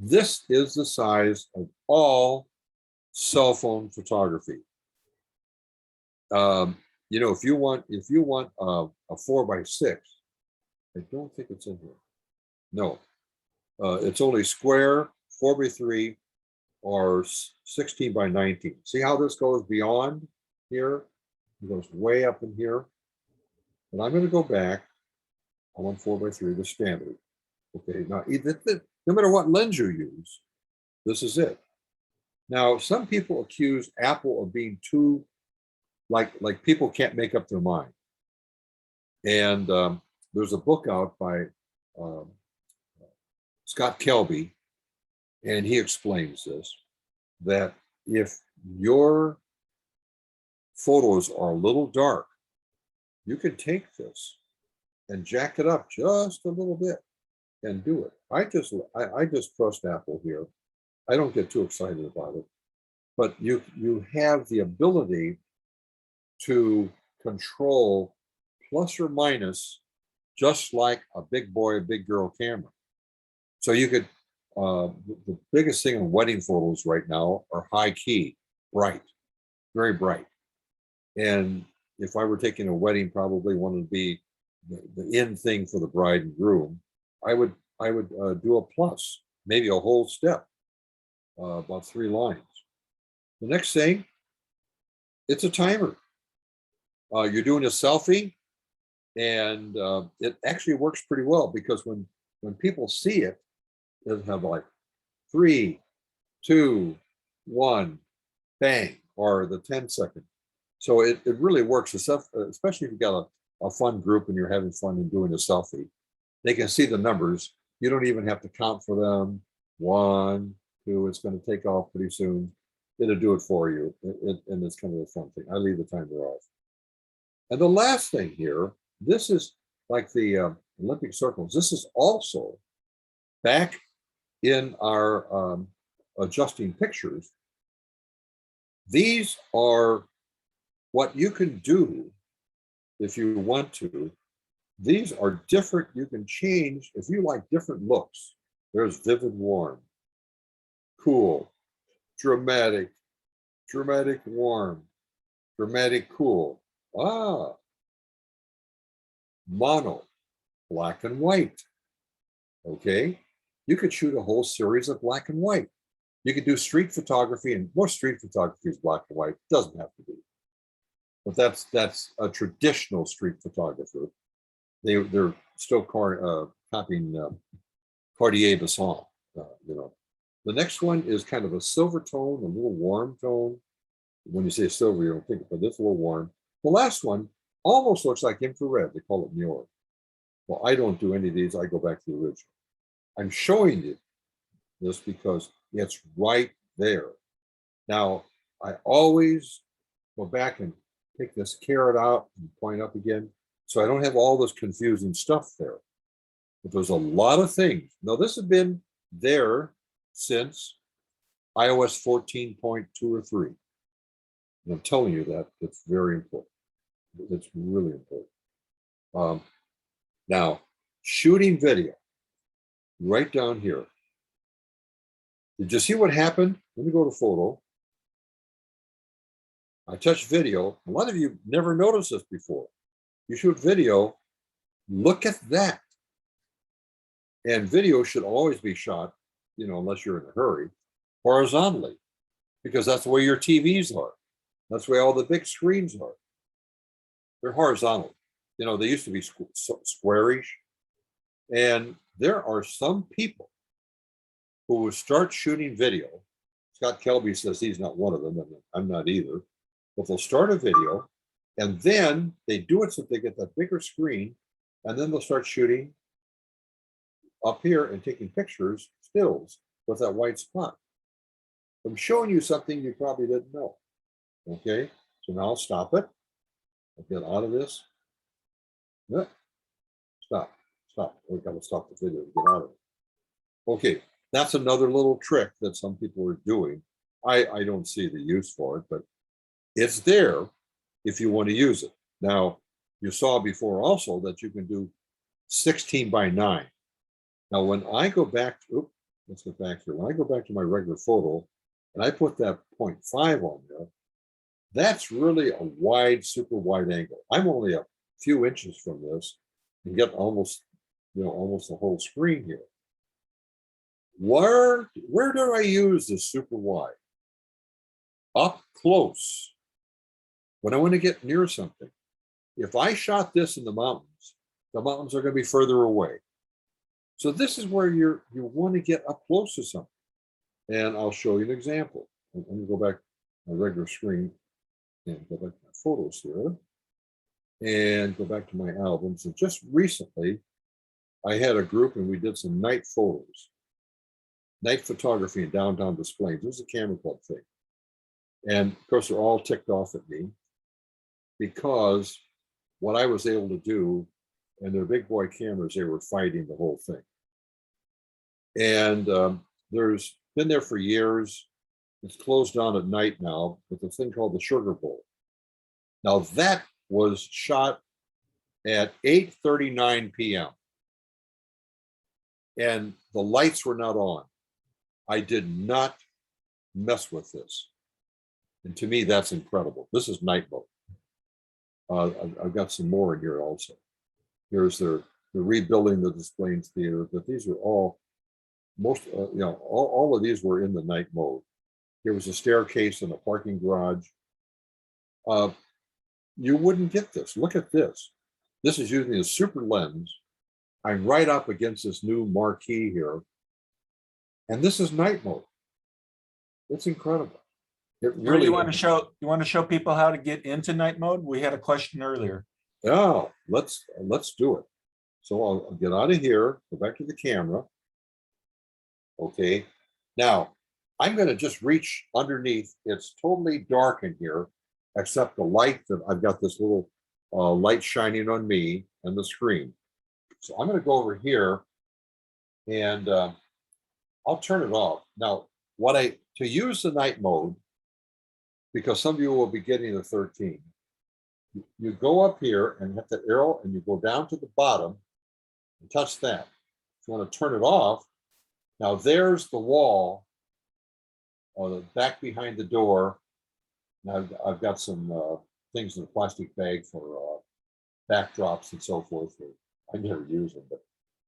This is the size of all cell phone photography. You know, if you want a 4x6, I don't think it's in here. No, it's only square, 4x3, or 16x19. See how this goes beyond here? It goes way up in here. And I'm going to go back. I want 4x3, the standard. Okay, now no matter what lens you use, this is it. Now, some people accuse Apple of being too, like people can't make up their mind. And there's a book out by Scott Kelby, and he explains this, that if your photos are a little dark, you can take this and jack it up just a little bit and do it. I just trust Apple here. I don't get too excited about it, but you have the ability to control plus or minus, just like a big boy, big girl camera. So you could, the biggest thing in wedding photos right now are high key, bright, very bright. And if I were taking a wedding, probably one would be the in thing for the bride and groom. I would do a plus, maybe a whole step, about 3 lines. The next thing, it's a timer. You're doing a selfie, and it actually works pretty well, because when people see it, it'll have like 3, 2, 1, bang, or the 10-second. So it really works, especially if you've got a fun group and you're having fun and doing a selfie. They can see the numbers. You don't even have to count for them. 1, 2, it's going to take off pretty soon. It'll do it for you. And it's kind of a fun thing. I leave the timer off. And the last thing here, this is like the Olympic circles. This is also back in our adjusting pictures. These are what you can do if you want to. These are different. You can change if you like different looks. There's vivid warm. cool, dramatic, dramatic warm, dramatic cool. Ah, mono, black and white. Okay, you could shoot a whole series of black and white. You could do street photography, and most street photography is black and white. Doesn't have to be, but that's a traditional street photographer. They're still copying Cartier-Bresson. You know, the next one is kind of a silver tone, a little warm tone. When you say silver, you don't think, but it's a little warm. The last one almost looks like infrared. They call it Muir. Well, I don't do any of these. I go back to the original. I'm showing you this because it's right there. Now, I always go back and take this carrot out and point up again, so I don't have all this confusing stuff there. But there's a lot of things. Now, this has been there since iOS 14.2 or 3. And I'm telling you that it's very important. It's really important. Now, shooting video, right down here. Did you see what happened? Let me go to photo. I touched video. A lot of you never noticed this before. You shoot video, look at that. And video should always be shot, you know, unless you're in a hurry, horizontally, because that's the way your TVs are. That's the way all the big screens are. They're horizontal. You know, they used to be squarish. And there are some people who will start shooting video. Scott Kelby says he's not one of them, and I'm not either. But they'll start a video, and then they do it so they get that bigger screen, and then they'll start shooting up here and taking pictures, stills, with that white spot. I'm showing you something you probably didn't know. Okay, so now I'll stop it. I'll get out of this. Yeah. Stop. We've got to stop the video to get out of it. Okay, that's another little trick that some people are doing. I don't see the use for it, but it's there if you want to use it. Now, you saw before also that you can do 16 by 9. Now, when I go back, let's get back here. When I go back to my regular photo and I put that 0.5 on there, that's really a wide, super wide angle. I'm only a few inches from this and get almost, you know, almost the whole screen here. Where do I use this super wide? Up close. When I want to get near something. If I shot this in the mountains are going to be further away. So this is where you want to get up close to something. And I'll show you an example. Let me go back to my regular screen and go back to my photos here and go back to my albums. And just recently, I had a group and we did some night photos, night photography in downtown Des Plaines. This is a camera club thing. And of course, they're all ticked off at me because what I was able to do, and their big boy cameras, they were fighting the whole thing. And there's been there for years. It's closed down at night now with this thing called the Sugar Bowl. Now that was shot at 8:39 p.m. And the lights were not on. I did not mess with this. And to me, that's incredible. This is night mode. I've got some more in here also. Here's the rebuilding the Des Plaines Theater, but these are all, all of these were in the night mode. There was a staircase and a parking garage. You wouldn't get this. Look at this. This is using a super lens. I'm right up against this new marquee here. And this is night mode. It's incredible. It really you want to show people how to get into night mode? We had a question earlier. Yeah, let's do it. So I'll get out of here, go back to the camera. Okay. Now I'm going to just reach underneath. It's totally dark in here, except the light that I've got this little light shining on me and the screen. So I'm going to go over here and I'll turn it off. Now, to use the night mode, because some of you will be getting the 13, you go up here and hit the arrow and you go down to the bottom and touch that. If you want to turn it off, now there's the wall back behind the door. Now I've got some things in a plastic bag for backdrops and so forth. I never use them, but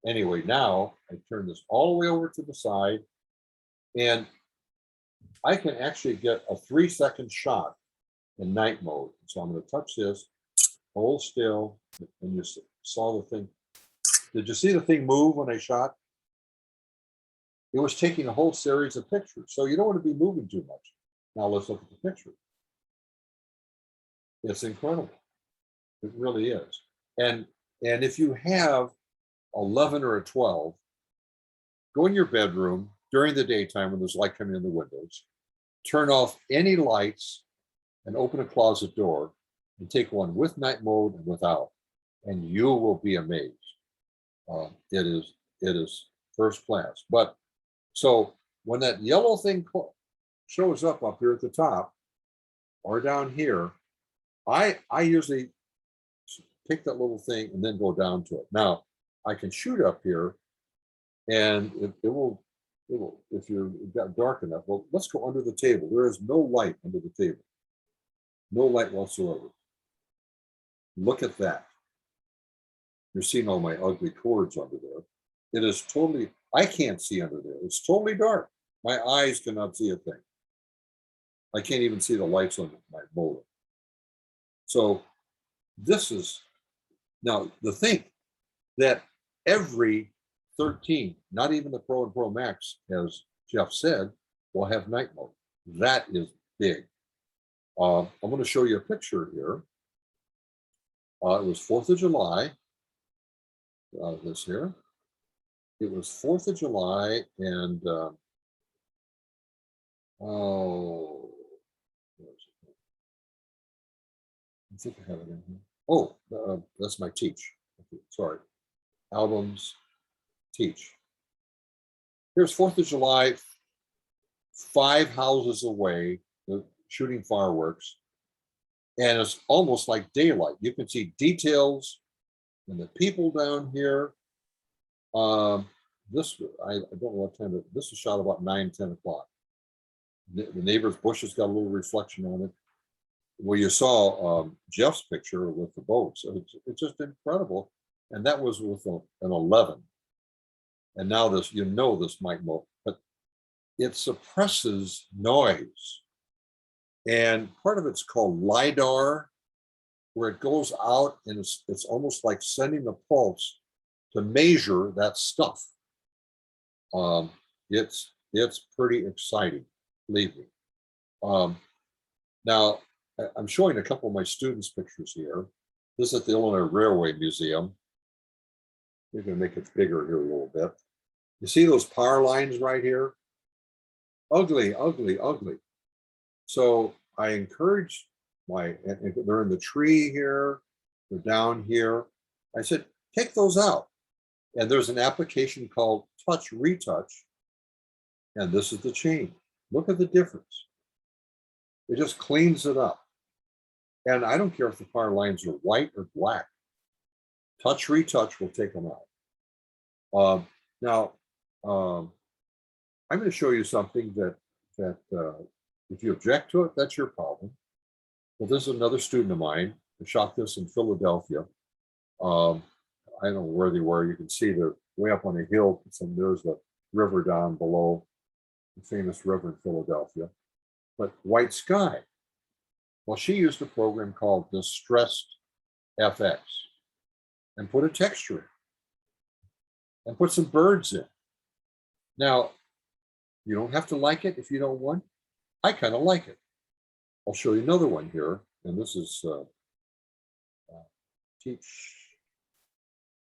anyway, now I turn this all the way over to the side, and I can actually get a 3-second shot in night mode. So I'm going to touch this, hold still, and you saw the thing. Did you see the thing move when I shot? It was taking a whole series of pictures. So you don't want to be moving too much. Now let's look at the picture. It's incredible. It really is. And if you have 11 or a 12, go in your bedroom during the daytime when there's light coming in the windows, turn off any lights and open a closet door and take one with night mode and without, and you will be amazed. It is first class. But so when that yellow thing shows up here at the top or down here, I usually pick that little thing and then go down to it. Now I can shoot up here, and it will, if you're got dark enough. Well, let's go under the table. There is no light under the table, no light whatsoever. Look at that. You're seeing all my ugly cords under there. It is totally, I can't see under there. It's totally dark. My eyes cannot see a thing. I can't even see the lights on my motor. So this is, now the thing that every 13, not even the Pro and Pro Max, as Jeff said, will have night mode. That is big. I'm going to show you a picture here. It was 4th of July. This here. It was 4th of July, and oh, I think I have it in here. Oh, that's my teach. Okay, sorry. Albums, teach. Here's 4th of July, 5 houses away, shooting fireworks. And it's almost like daylight. You can see details and the people down here. This, I don't know what time, this was shot about 9-10 o'clock. The neighbor's bushes got a little reflection on it. Well, you saw Jeff's picture with the boats. It's just incredible. And that was with an 11. And now this, this might move, but it suppresses noise. And part of it's called LIDAR, where it goes out and it's almost like sending the pulse to measure that stuff. It's pretty exciting, believe me. Now, I'm showing a couple of my students' pictures here. This is at the Illinois Railway Museum. We're going to make it bigger here a little bit. You see those power lines right here? Ugly, ugly, ugly. So I encourage and they're in the tree here, they're down here. I said, take those out. And there's an application called Touch Retouch. And this is the change. Look at the difference. It just cleans it up. And I don't care if the power lines are white or black. Touch Retouch will take them out. Now, I'm going to show you something that if you object to it, that's your problem. Well, this is another student of mine who shot this in Philadelphia. I don't know where they were. You can see they're way up on a hill. And there's the river down below, the famous river in Philadelphia. But white sky. Well, she used a program called Distressed FX and put a texture in and put some birds in. Now, you don't have to like it if you don't want. I kind of like it. I'll show you another one here. And this is teach.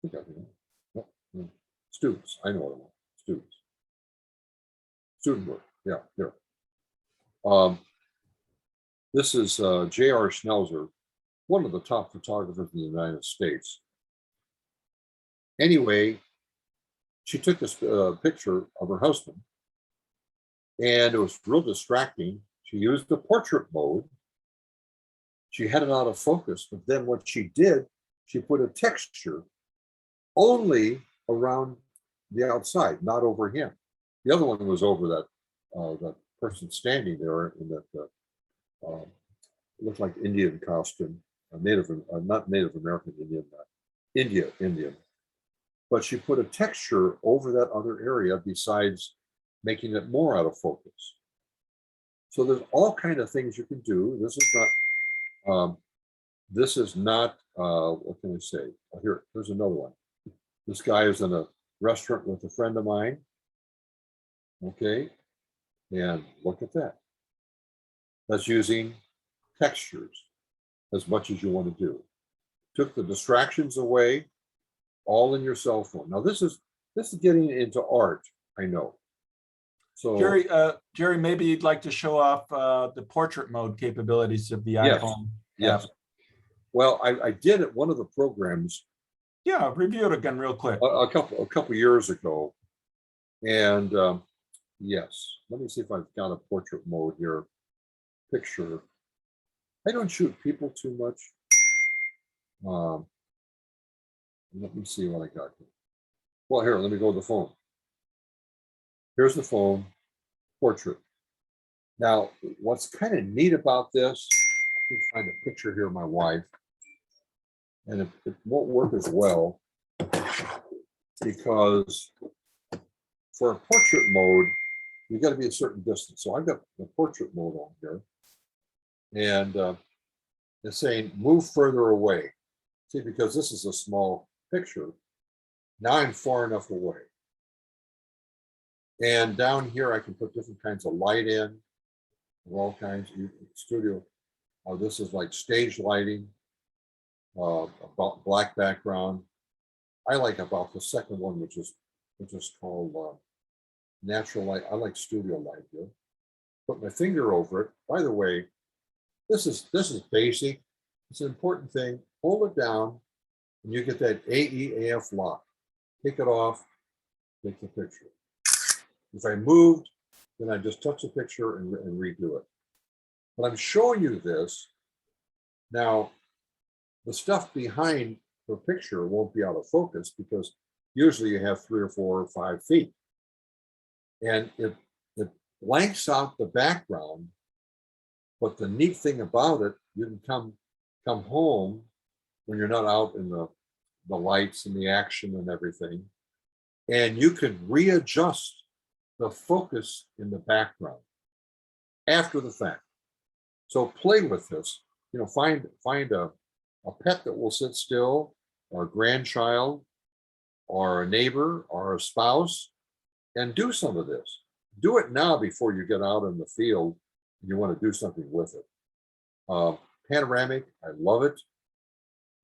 I think students. I know what I want. Students. Student work. Yeah, here. This is J.R. Schnelzer, one of the top photographers in the United States. Anyway, she took this picture of her husband, and it was real distracting. She used the portrait mode. She had it out of focus, but then what she did, she put a texture only around the outside, not over him. The other one was over that person standing there in that looked like Indian costume, not Native American Indian, Indian. But she put a texture over that other area besides making it more out of focus. So there's all kind of things you can do. This is not, what can I say? Here's another one. This guy is in a restaurant with a friend of mine. Okay, and look at that. That's using textures as much as you want to do. Took the distractions away, all in your cell phone. Now this is getting into art, I know. So Jerry, maybe you'd like to show off the portrait mode capabilities of the Yes. iPhone. yes. Well, I did it one of the programs Yeah, review it again real quick. a couple years ago, and yes, let me see if I've got a portrait mode here. Picture. I don't shoot people too much. Let me see what I got here. Well, here, let me go to the phone. Here's the phone, portrait. Now, what's kind of neat about this, I can find a picture here of my wife, and it won't work as well because for a portrait mode, you got to be a certain distance. So I've got the portrait mode on here, and it's saying move further away. See, because this is a small picture, now I'm far enough away. And down here, I can put different kinds of light in, all kinds of studio. This is like stage lighting, about black background. I like about the second one, which is called natural light. I like studio light here. Put my finger over it. By the way, this is basic. It's an important thing. Hold it down, and you get that AEAF lock. Take it off, take the picture. If I moved, then I just touch the picture and redo it. But I'm showing you this. Now, the stuff behind the picture won't be out of focus because usually you have 3 or 4 or 5 feet. And it blanks out the background. But the neat thing about it, you can come home when you're not out in the lights and the action and everything, and you can readjust the focus in the background after the fact. So play with this. Find a pet that will sit still, or a grandchild, or a neighbor, or a spouse, and do some of this. Do it now before you get out in the field and you want to do something with it. Panoramic, I love it.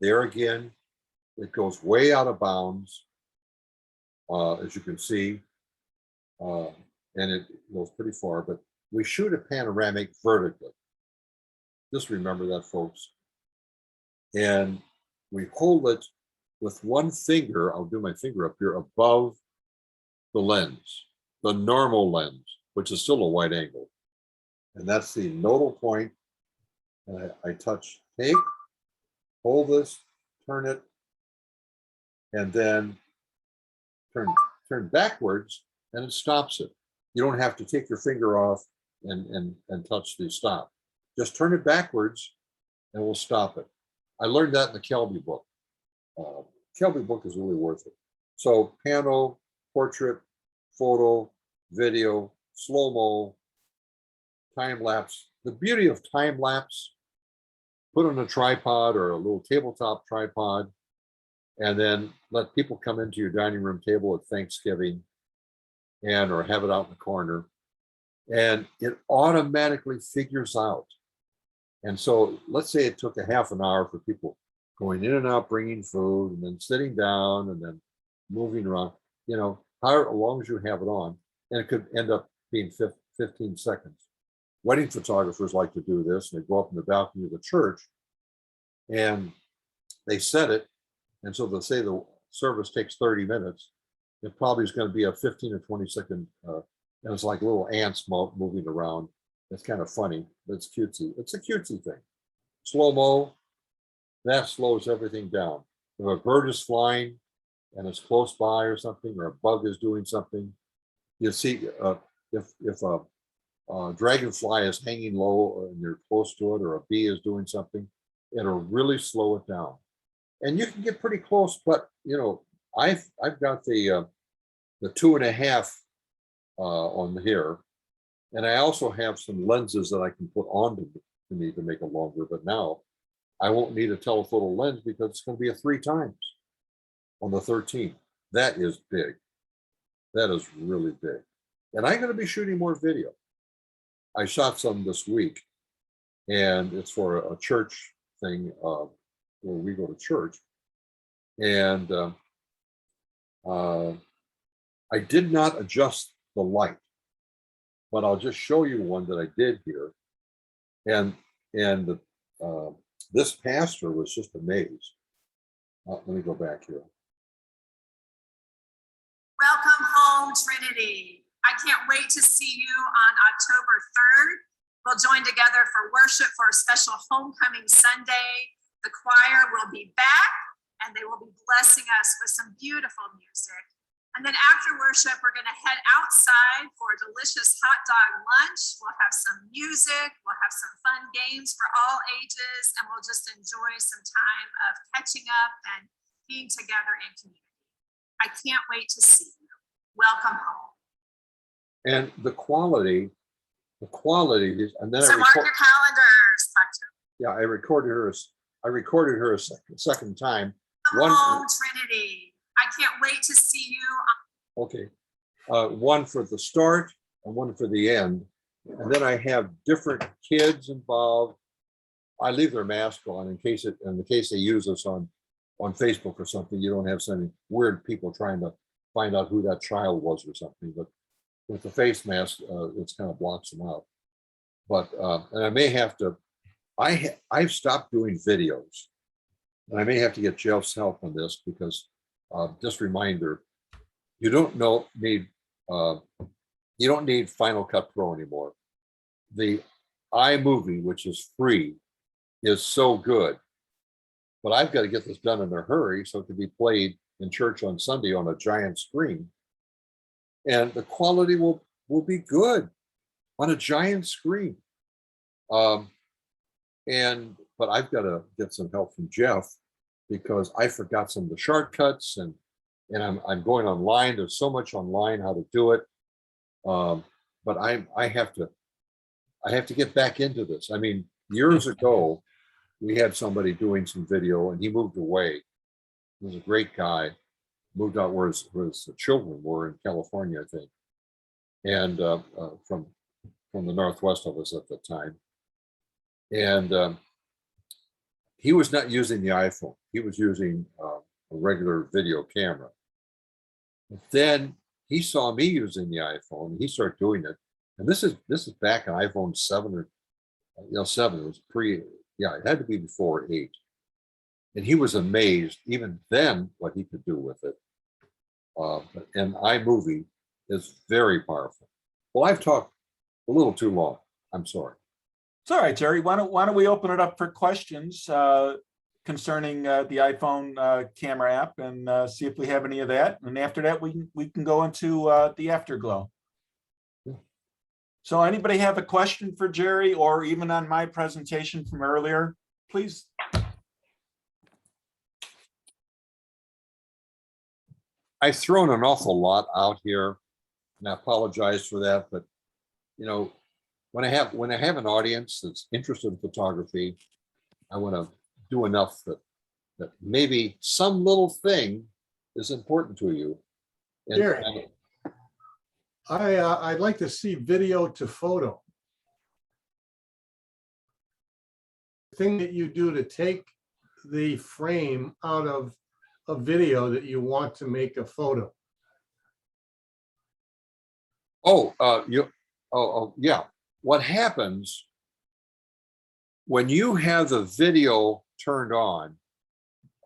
There again, it goes way out of bounds, as you can see, and it goes pretty far, but we shoot a panoramic vertically. Just remember that, folks. And we hold it with one finger, I'll do my finger up here, above the lens, the normal lens, which is still a wide angle. And that's the nodal point. And I touch, take, hold this, turn it, and then turn backwards, and it stops it. You don't have to take your finger off and touch the stop. Just turn it backwards, and we'll stop it. I learned that in the Kelby book. Kelby book is really worth it. So pano, portrait, photo, video, slow-mo, time-lapse. The beauty of time-lapse, put on a tripod or a little tabletop tripod, and then let people come into your dining room table at Thanksgiving or have it out in the corner. And it automatically figures out. And so let's say it took a half an hour for people going in and out, bringing food, and then sitting down, and then moving around, however long as you have it on, and it could end up being 15 seconds. Wedding photographers like to do this, and they go up in the balcony of the church, and they set it, and so they'll say the service takes 30 minutes. It probably is going to be a 15 or 20 second, and it's like little ants moving around. It's kind of funny, but it's cutesy. It's a cutesy thing. Slow-mo, that slows everything down. If a bird is flying and it's close by or something, or a bug is doing something, you see if dragonfly is hanging low and you're close to it, or a bee is doing something, it'll really slow it down. And you can get pretty close, but I've got the 2.5 on here, and I also have some lenses that I can put onto me to make it longer. But now I won't need a telephoto lens because it's going to be a 3 times on the 13. That is big. That is really big. And I'm going to be shooting more video. I shot some this week, and it's for a church thing where we go to church. And I did not adjust the light, but I'll just show you one that I did here. And this pastor was just amazed. Let me go back here. Welcome home, Trinity. I can't wait to see you on October 3rd. We'll join together for worship for a special homecoming Sunday. The choir will be back, and they will be blessing us with some beautiful music. And then after worship, we're going to head outside for a delicious hot dog lunch. We'll have some music, we'll have some fun games for all ages, and we'll just enjoy some time of catching up and being together in community. I can't wait to see you. Welcome home. And the quality is, and then So mark your calendars, Doctor. yeah, I recorded her a second time. Come home, Trinity. I can't wait to see you. Okay, one for the start and one for the end, and then I have different kids involved. I leave their mask on in the case they use us on Facebook or something. You don't have some weird people trying to find out who that child was or something. But with the face mask, it's kind of blocks them out. But and I may have to. I've stopped doing videos, and I may have to get Jeff's help on this because just reminder, you don't need Final Cut Pro anymore. The iMovie, which is free, is so good. But I've got to get this done in a hurry so it can be played in church on Sunday on a giant screen. And the quality will be good on a giant screen. But I've got to get some help from Jeff because I forgot some of the shortcuts and I'm going online. There's so much online how to do it. But I have to get back into this. I mean, years ago, we had somebody doing some video and he moved away. He was a great guy, moved out where his children were in California, I think. And from the Northwest of us at the time. And he was not using the iPhone. He was using a regular video camera. But then he saw me using the iPhone and he started doing it. And this is back in iPhone 7 or 7. It was it had to be before 8. And he was amazed even then what he could do with it. And iMovie is very powerful. Well, I've talked a little too long. I'm sorry. It's all right, Jerry. Why don't we open it up for questions concerning the iPhone camera app and see if we have any of that. And after that, we can go into the afterglow. Yeah. So anybody have a question for Jerry or even on my presentation from earlier, please? I've thrown an awful lot out here, and I apologize for that. But when I have an audience that's interested in photography, I want to do enough that maybe some little thing is important to you. And, Gary, I'd like to see video to photo. The thing that you do to take the frame out of a video that you want to make a photo. Yeah. What happens when you have the video turned on,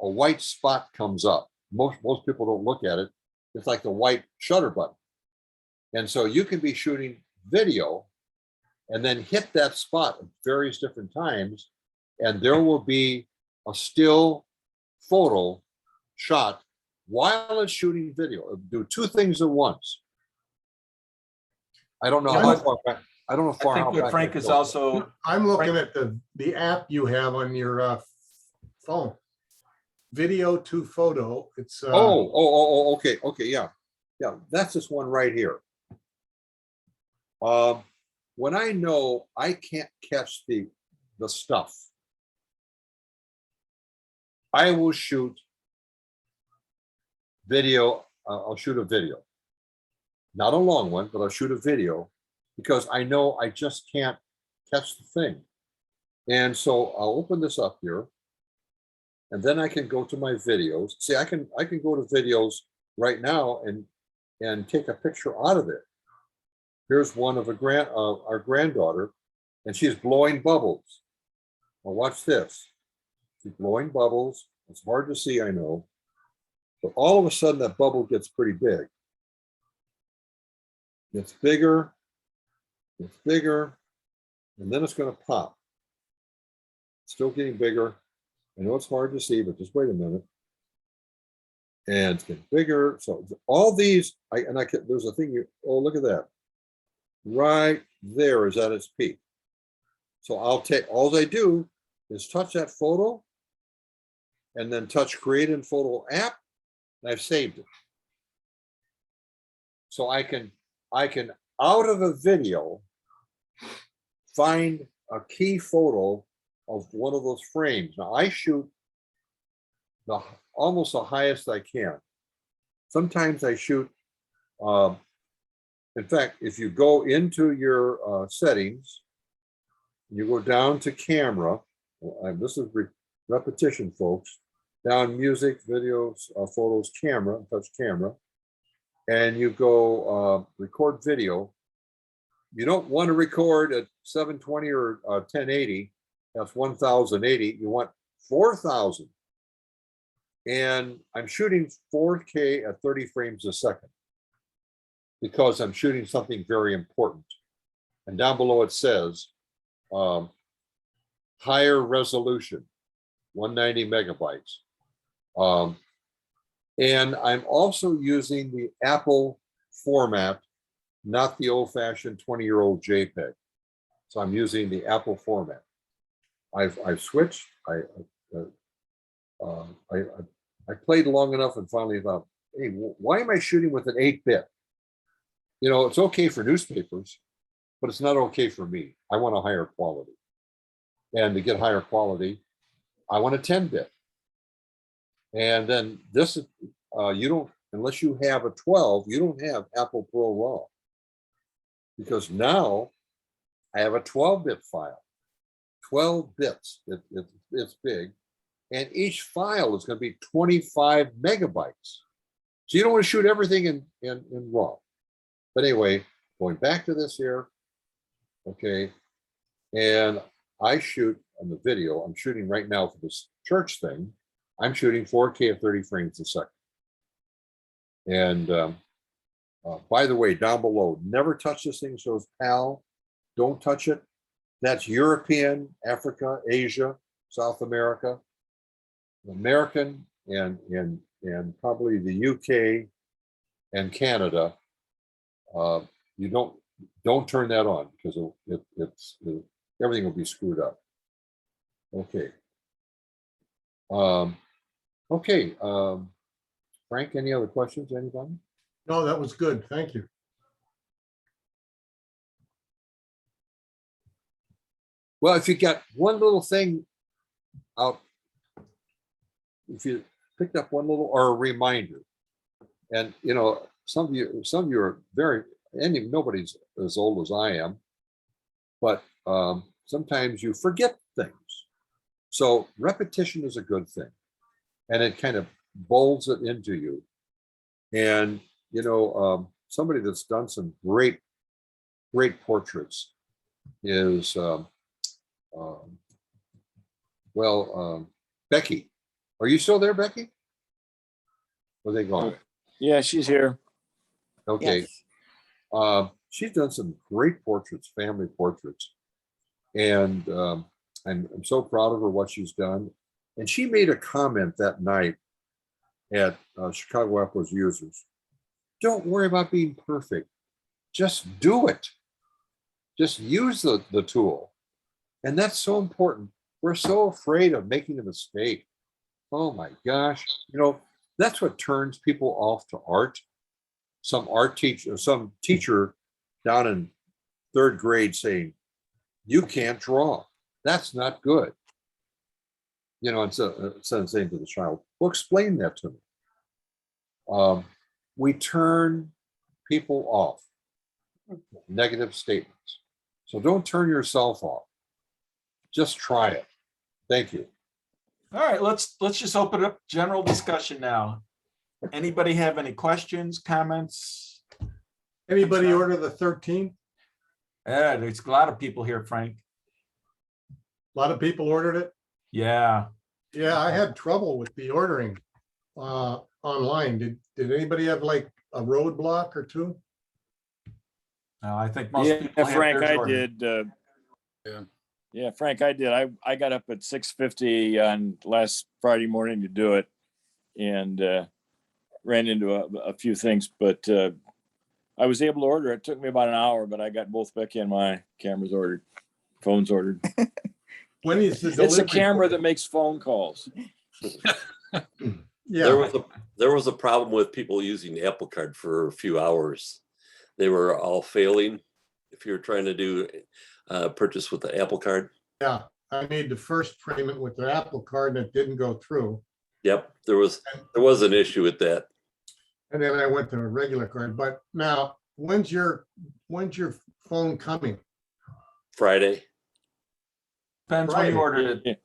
a white spot comes up. Most people don't look at it. It's like the white shutter button. And so you can be shooting video and then hit that spot at various different times. And there will be a still photo shot while it's shooting video. It'll do two things at once. I don't know I don't know I far think how what back Frank that is goes. also, I'm looking at the app you have on your phone. Video to photo. It's Okay, yeah. Yeah, that's this one right here. When I know I can't catch the stuff, I will shoot video. I'll shoot a video. Not a long one, but I'll shoot a video because I know I just can't catch the thing. And so I'll open this up here. And then I can go to my videos. See, I can go to videos right now and take a picture out of it. Here's one of our granddaughter, and she's blowing bubbles. Now watch this. She's blowing bubbles. It's hard to see, I know, but all of a sudden that bubble gets pretty big. Gets bigger, and then it's going to pop. Still getting bigger. I know it's hard to see, but just wait a minute. And it's getting bigger. So all these, there's a thing look at that. Right there is at its peak. So all I do is touch that photo and then touch create in photo app, and I've saved it. So I can out of a video find a key photo of one of those frames. Now I shoot almost the highest I can. Sometimes I shoot, in fact, if you go into your settings, you go down to camera, this is repetition, folks, down music, videos, photos, camera, touch camera, and you go record video. You don't want to record at 720 or 1080. That's 1080. You want 4000. And I'm shooting 4K at 30 frames a second because I'm shooting something very important. And down below it says higher resolution, 190 megabytes. And I'm also using the Apple format, not the old-fashioned 20-year-old JPEG. So I'm using the Apple format. I've switched. I played long enough and finally thought, hey, why am I shooting with an 8-bit? You know, it's okay for newspapers, but it's not okay for me. I want a higher quality. And to get higher quality, I want a 10-bit. And then this, you don't, unless you have a 12, you don't have Apple Pro RAW. Because now I have a 12-bit file. 12 bits, it's big. And each file is going to be 25 megabytes. So you don't want to shoot everything in RAW. But anyway, going back to this here, okay, and I shoot on the video, I'm shooting right now for this church thing, I'm shooting 4K at 30 frames a second. And by the way, down below, never touch this thing, so it's PAL, don't touch it. That's European, Africa, Asia, South America, American, and probably the UK and Canada. You don't turn that on because everything will be screwed up. Okay. Okay. Frank, any other questions? Anybody? No, that was good. Thank you. Well, if you got one little thing out, if you picked up one little or a reminder, and you know, some of you are nobody's as old as I am, but sometimes you forget things. So repetition is a good thing, and it kind of bolds it into you. And you know, somebody that's done some great portraits is Becky. Are you still there, Becky? Or are they gone? Yeah, she's here. Okay. Yes. She's done some great portraits, family portraits. And I'm so proud of her, what she's done. And she made a comment that night at Chicago Apples Users. Don't worry about being perfect. Just do it. Just use the tool. And that's so important. We're so afraid of making a mistake. Oh my gosh. You know, that's what turns people off to art. Some teacher down in 3rd grade saying, you can't draw. That's not good. You know, instead of saying to the child, well, explain that to me. We turn people off. Negative statements. So don't turn yourself off. Just try it. Thank you. All right, let's just open up general discussion now. Anybody have any questions, comments? Anybody order the 13? Yeah, there's a lot of people here, Frank. A lot of people ordered it. Yeah. Yeah, I had trouble with the ordering online. Did anybody have like a roadblock or two? I think most Yeah, people have Frank, theirs I ordered. did. Yeah. Yeah, Frank, I did. I got up at 6:50 on last Friday morning to do it, and ran into a few things, but I was able to order. It took me about an hour, but I got both Becky and my cameras ordered, phones ordered. When is the delivery? It's a camera that makes phone calls. Yeah, There was a problem with people using the Apple Card for a few hours. They were all failing. If you're trying to do purchase with the Apple Card. yeah. I made the first payment with the Apple Card and it didn't go through. Yep, there was an issue with that. And then I went to a regular card. But now, when's your phone coming? Friday. Depends when you Friday. ordered it.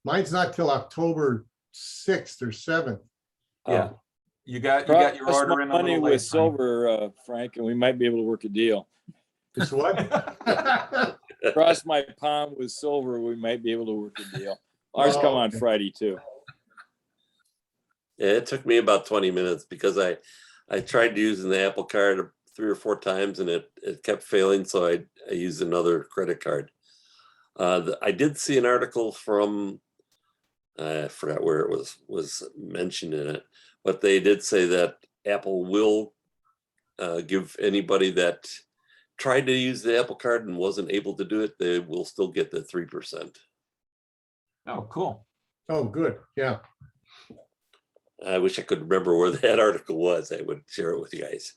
Mine's not till October 6th or 7th. Yeah. Um, You got your Cross order my in a money little with late, Frank. silver, Frank, and we might be able to work a deal. It's what? Cross my palm with silver, we might be able to work a deal. Ours come on okay. Friday too. Yeah, it took me about 20 minutes because I tried using the Apple Card 3 or 4 times and it kept failing. So I used another credit card. I did see an article from, I forgot where it was mentioned in it, but they did say that Apple will give anybody that tried to use the Apple Card and wasn't able to do it, they will still get the 3%. Oh, cool. Oh, good. Yeah. I wish I could remember where that article was. I would share it with you guys.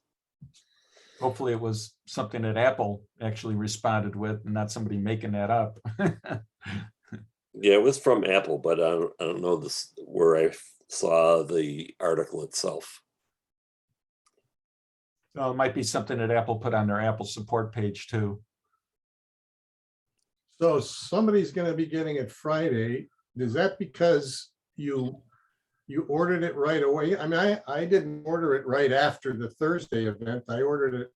Hopefully it was something that Apple actually responded with and not somebody making that up. Yeah, it was from Apple, but I don't know where I saw the article itself. So it might be something that Apple put on their Apple support page too. So somebody's going to be getting it Friday. Is that because you ordered it right away? I mean, I didn't order it right after the Thursday event. I ordered it,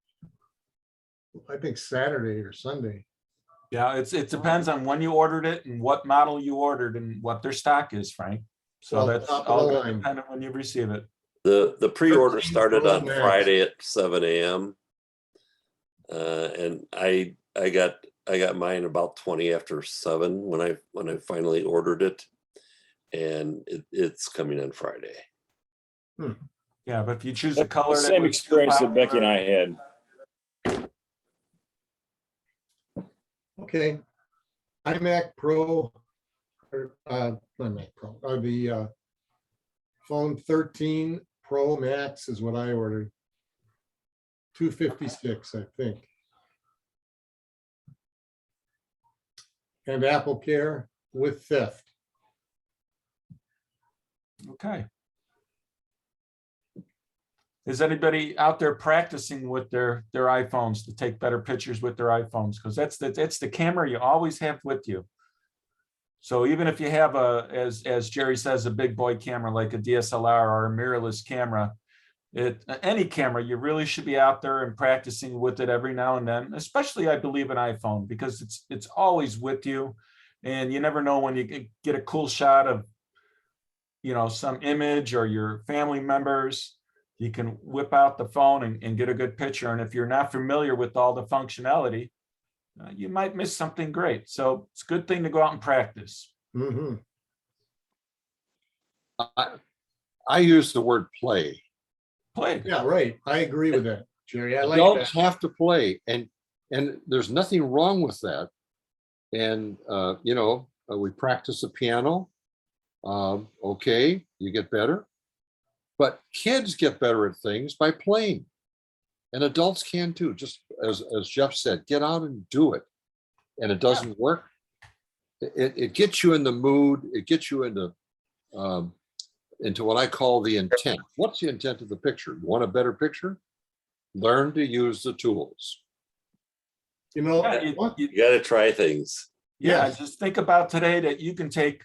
I think, Saturday or Sunday. Yeah, it depends on when you ordered it and what model you ordered and what their stock is, Frank. So Well, that's top of all the gonna line. depend on when you receive it. The pre-order 13 started Pro on Max. Friday at 7 a.m. And I got mine about 20 after 7 when I finally ordered it, and it's coming on Friday. Yeah, but if you choose a color. that Same was experience that popular- Becky and I had. Okay. iMac Pro, or not Mac Pro, the phone 13 Pro Max is what I ordered. 256, I think. And Apple Care with theft. Okay. Is anybody out there practicing with their iPhones to take better pictures with their iPhones? Because that's the camera you always have with you. So even if you have as Jerry says, a big boy camera like a DSLR or a mirrorless camera, any camera, you really should be out there and practicing with it every now and then, especially I believe an iPhone, because it's always with you. And you never know when you get a cool shot of, some image or your family members, you can whip out the phone and get a good picture. And if you're not familiar with all the functionality, you might miss something great. So it's a good thing to go out and practice. Mhm. I use the word play. Play. Yeah, right. I agree with that, Jerry. I like Adults that. have to play, and And there's nothing wrong with that. And, we practice the piano. Okay, you get better. But kids get better at things by playing. And adults can too, just as Jeff said, get out and do it. And it doesn't work. It gets you in the mood. It gets you into what I call the intent. What's the intent of the picture? You want a better picture? Learn to use the tools. You know, Yeah, what- You got to try things. Yeah, Yes. just think about today that you can take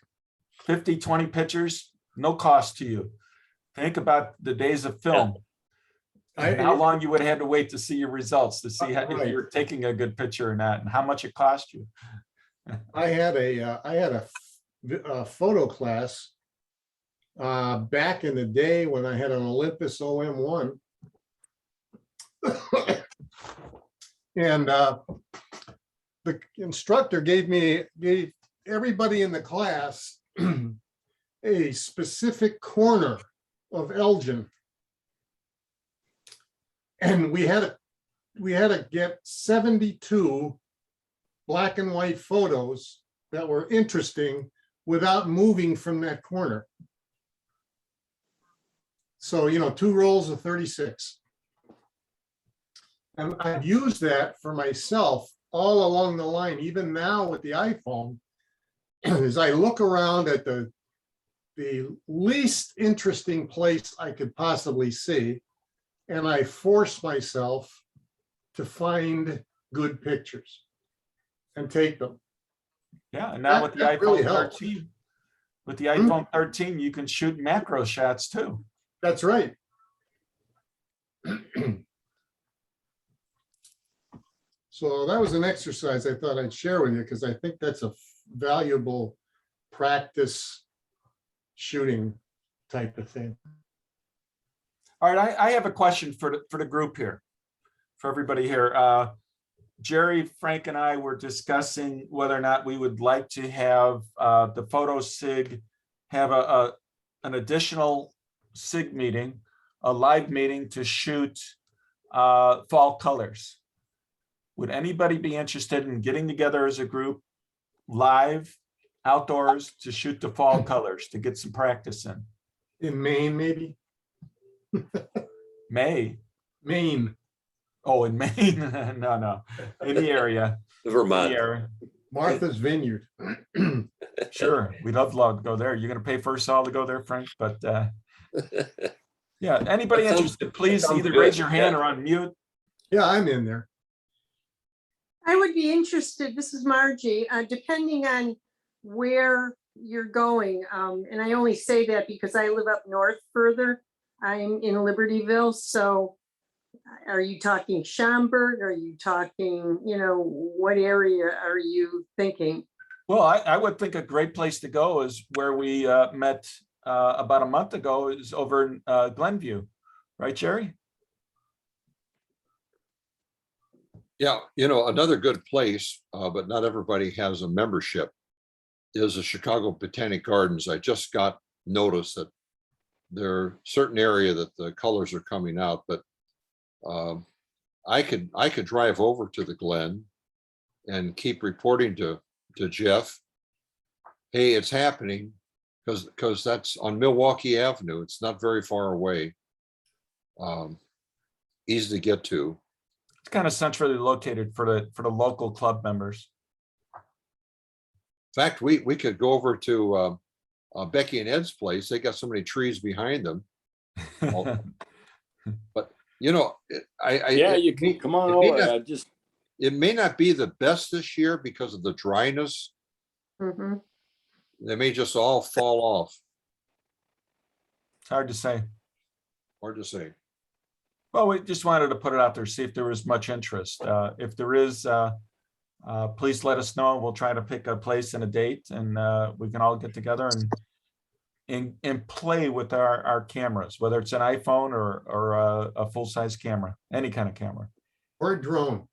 50, 20 pictures, no cost to you. Think about the days of film. And how long you would have had to wait to see your results, to see if Right. you're taking a good picture or not, and how much it cost you. I had a photo class back in the day when I had an Olympus OM1. And the instructor gave everybody in the class a specific corner of Elgin. And we had to get 72 black and white photos that were interesting without moving from that corner. So, 2 rolls of 36. And I've used that for myself all along the line, even now with the iPhone, as I look around at the least interesting place I could possibly see, and I force myself to find good pictures and take them. Yeah, and now with the That really iPhone helps. 13, with the iPhone 13, you can shoot macro shots too. That's right. So that was an exercise I thought I'd share with you because I think that's a valuable practice shooting type of thing. All right, I have a question for the group here, for everybody here. Jerry, Frank, and I were discussing whether or not we would like to have the photo SIG have an additional SIG meeting, a live meeting to shoot fall colors. Would anybody be interested in getting together as a group live outdoors to shoot the fall colors, to get some practice in? In Maine, maybe? Maine. Maine, In Maine. No. In the area. In the Vermont. area. Martha's Vineyard. Sure, we'd love to go there. You're gonna pay for us all to go there, Frank, but yeah, anybody That sounds- interested, please that sounds either good, raise your hand yeah. or unmute. Yeah, I'm in there. I would be interested, this is Margie, depending on where you're going. And I only say that because I live up north further. I'm in Libertyville, so are you talking Schaumburg? Are you talking, what area are you thinking? Well, I would think a great place to go is where we met about a month ago, is over in Glenview, right, Jerry? Yeah, another good place, but not everybody has a membership, is the Chicago Botanic Gardens. I just got notice that there are certain area that the colors are coming out, but I could drive over to the Glen and keep reporting to Jeff, hey, it's happening, because that's on Milwaukee Avenue. It's not very far away. Easy to get to. It's kind of centrally located for the local club members. In fact, we could go over to Becky and Ed's place. They got so many trees behind them. But Yeah, you can come on it may over. not- it may not be the best this year because of the dryness. Mhm. They may just all fall off. It's hard to say. Hard to say. Well, we just wanted to put it out there, see if there was much interest. If there is, please let us know. We'll try to pick a place and a date, and we can all get together and play with our cameras, whether it's an iPhone or a full-size camera, any kind of camera. Or drone.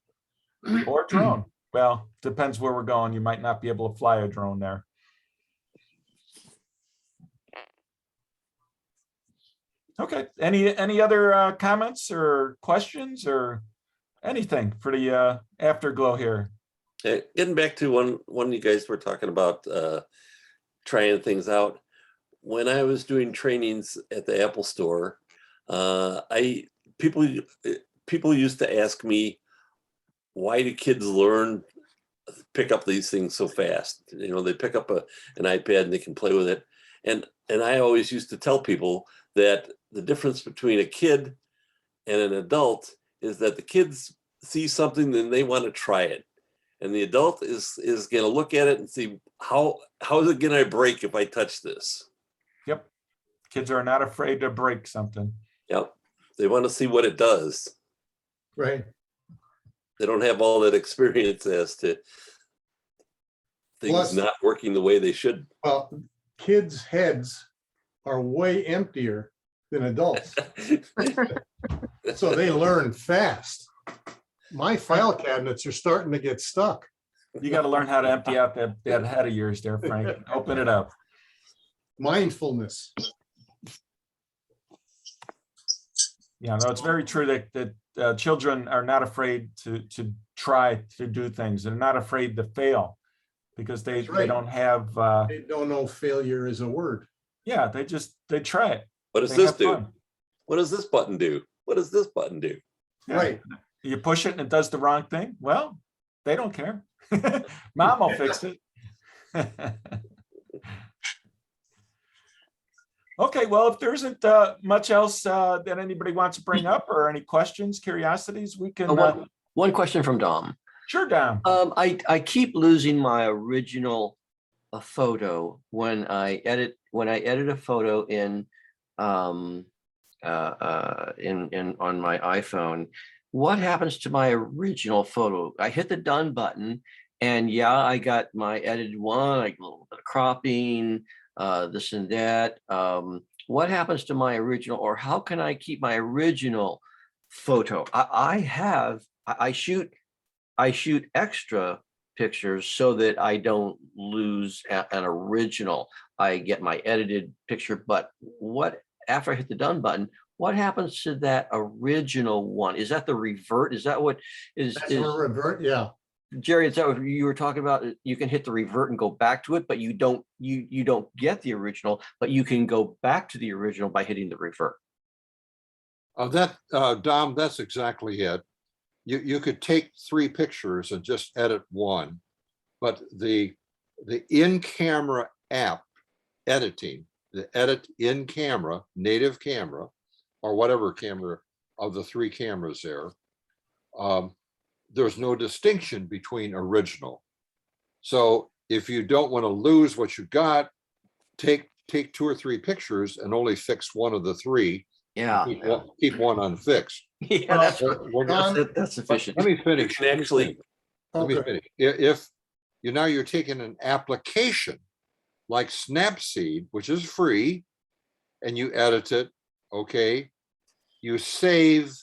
Or drone. Well, depends where we're going. You might not be able to fly a drone there. Okay, any other comments or questions or anything for the afterglow here. Getting back to one you guys were talking about trying things out. When I was doing trainings at the Apple store, people used to ask me, why do kids pick up these things so fast? You know, they pick up an iPad and they can play with it. And I always used to tell people that the difference between a kid and an adult is that the kids see something and they want to try it. And the adult is going to look at it and see, how is it going to break if I touch this? Yep. Kids are not afraid to break something. Yep. They want to see what it does. Right. They don't have all that experience as to things Plus- not working the way they should. Well, kids' heads are way emptier than adults, so they learn fast. My file cabinets are starting to get stuck. You got to learn how to empty out that head of yours there, Frank. Open it up. Mindfulness. Yeah, no, it's very true that children are not afraid to try to do things. They're not afraid to fail because they That's right. don't have, They don't know failure is a word. yeah, they try it. What does They this have do? fun. What does this button do? What does this button do? Yeah. Right. You push it and it does the wrong thing. Well, they don't care. Mom will fix it. Okay, well, if there isn't much else that anybody wants to bring up or any questions, curiosities, we can. One question from Dom. Sure, Dom. I keep losing my original photo when I edit a photo in on my iPhone. What happens to my original photo? I hit the done button, and yeah, I got my edited one, like a little bit of cropping, this and that. What happens to my original, or how can I keep my original photo? I shoot extra pictures so that I don't lose an original. I get my edited picture, but after I hit the done button, what happens to that original one? Is that the revert? Is that what is? That's a revert, yeah. Jerry, is that what you were talking about? You can hit the revert and go back to it, but you don't get the original, but you can go back to the original by hitting the revert. Dom, that's exactly it. You could take 3 pictures and just edit one, but the in-camera app editing, the edit in camera, native camera, or whatever camera of the 3 cameras there, there's no distinction between original. So if you don't want to lose what you got, take 2 or 3 pictures and only fix one of the 3. Yeah. Keep one unfixed. Yeah, that's sufficient. Let me finish. You can actually, Let me finish. If you're taking an application like Snapseed, which is free, and you edit it, okay, you save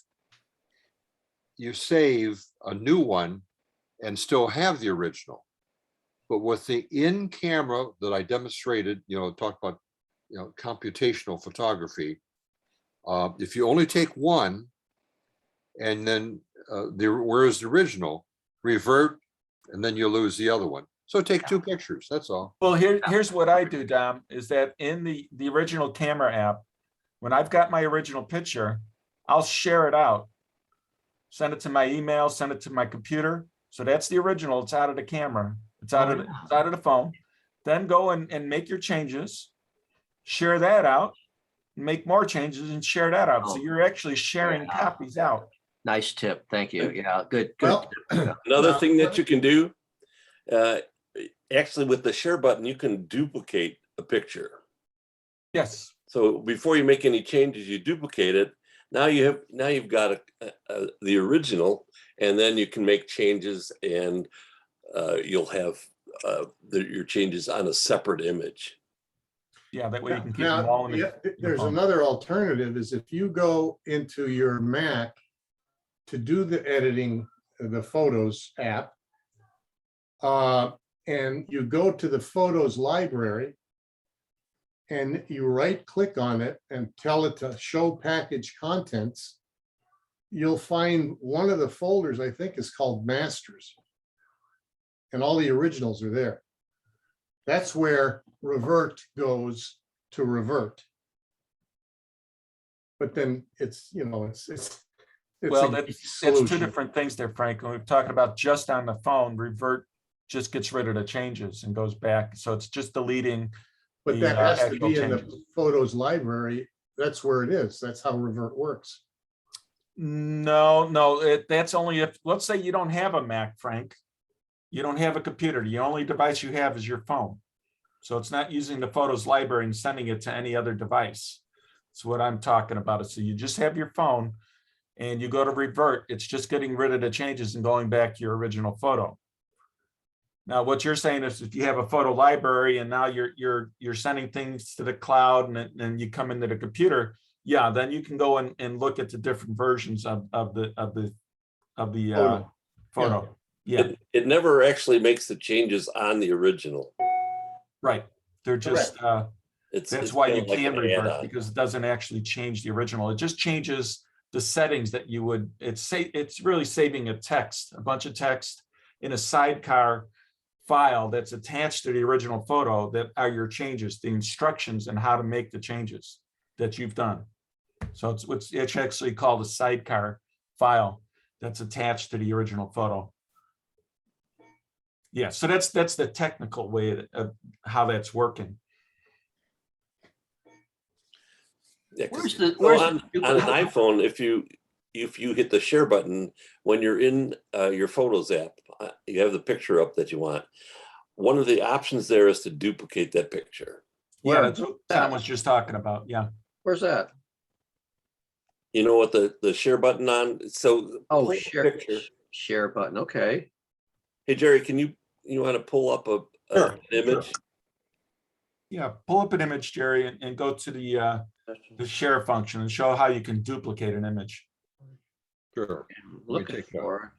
a new one and still have the original. But with the in-camera that I demonstrated, talked about, computational photography, if you only take one and then whereas the original, revert, and then you lose the other one. So take 2 pictures, that's all. Well, here's what I do, Dom, is that in the original camera app, when I've got my original picture, I'll share it out, send it to my email, send it to my computer. So that's the original. It's out of the camera. It's out of the phone. Then go and make your changes, share that out, make more changes and share that out. So you're actually sharing copies out. Nice tip. Thank you. Yeah, good. Well, another thing that you can do, actually with the share button, you can duplicate a picture. Yes. So before you make any changes, you duplicate it. Now you've got the original, and then you can make changes, and you'll have your changes on a separate image. Yeah, that way you can keep Now, them all in the there's phone. another alternative is if you go into your Mac to do the editing, the Photos app, and you go to the Photos library and you right click on it and tell it to show package contents, you'll find one of the folders, I think, is called Masters. And all the originals are there. That's where revert goes to revert. But then it's, you know, it's Well, a that's two solution. different things there, Frank. When we're talking about just on the phone, revert just gets rid of the changes and goes back. So it's just deleting. But the, that has to actual be in the changes. photos library. That's where it is. That's how revert works. No, that's only if, let's say you don't have a Mac, Frank. You don't have a computer. The only device you have is your phone. So it's not using the photos library and sending it to any other device. That's what I'm talking about. So you just have your phone and you go to revert. It's just getting rid of the changes and going back to your original photo. Now, what you're saying is if you have a photo library and now you're sending things to the cloud and then you come into the computer, yeah, then you can go and look at the different versions of the photo. Yeah, It never actually makes the changes on the original. right. They're just It's that's why you kinda like can an revert, add-on. because it doesn't actually change the original. It just changes the settings that you would. It's really saving a bunch of text in a sidecar file that's attached to the original photo that are your changes, the instructions and how to make the changes that you've done. So it's actually called a sidecar file that's attached to the original photo. Yeah, so that's the technical way of how that's working. Yeah, 'cause where's on an iPhone, if you hit the share button when you're in your Photos app, you have the picture up that you want. One of the options there is to duplicate that picture. Yeah, that's what Tom was just talking about. Yeah. Where's that? You know what the share button on? So Oh, pull up a share, picture. share button. Okay. Hey Jerry, you want to pull up Sure, an image? Yeah, pull up an image, Jerry, and go to the share function and show how you can duplicate an image. Sure. Looking take that. for.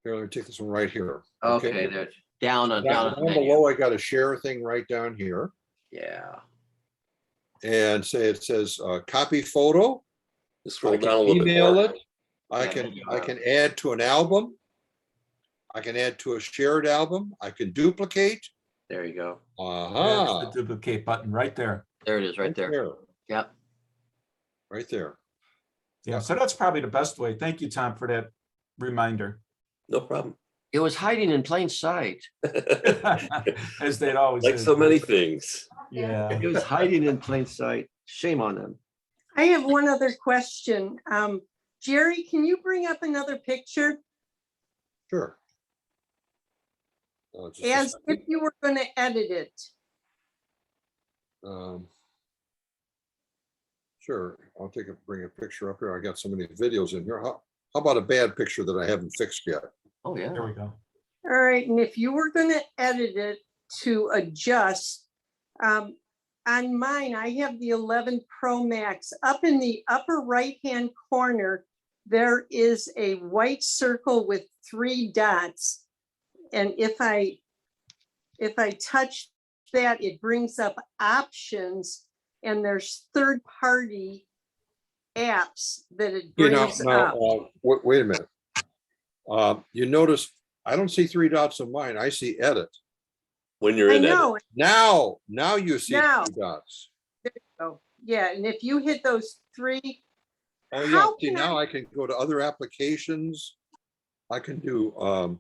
Here, let me take this one right here. Okay, there. Down on Down the menu. below, I got a share thing right down here. Yeah. And it says copy photo. Just scroll I can down a little bit email more. it. I can add to an album. I can add to a shared album. I can duplicate. There you go. That's the duplicate button right there. There it is, right there. Yep. Right there. Yeah, so that's probably the best way. Thank you, Tom, for that reminder. No problem. It was hiding in plain sight. As they'd always Like is. so many things. Yeah. It was hiding in plain sight. Shame on them. I have one other question. Jerry, can you bring up another picture Sure. Just a as second. if you were going to edit it? Sure, I'll bring a picture up here. I got so many videos in here. How about a bad picture that I haven't fixed yet? Oh, yeah. There we go. All right, and if you were going to edit it to adjust, on mine, I have the 11 Pro Max. Up in the upper right-hand corner, there is a white circle with 3 dots. And if I touch that, it brings up options, and there's third-party apps that it brings up. Wait a minute. You notice I don't see 3 dots on mine. I see edit. When you're I in edit. know. Now you see Now. 3 dots. Oh, yeah, and if you hit those 3, Oh, yeah. How See, can now I can go to other applications. I can do,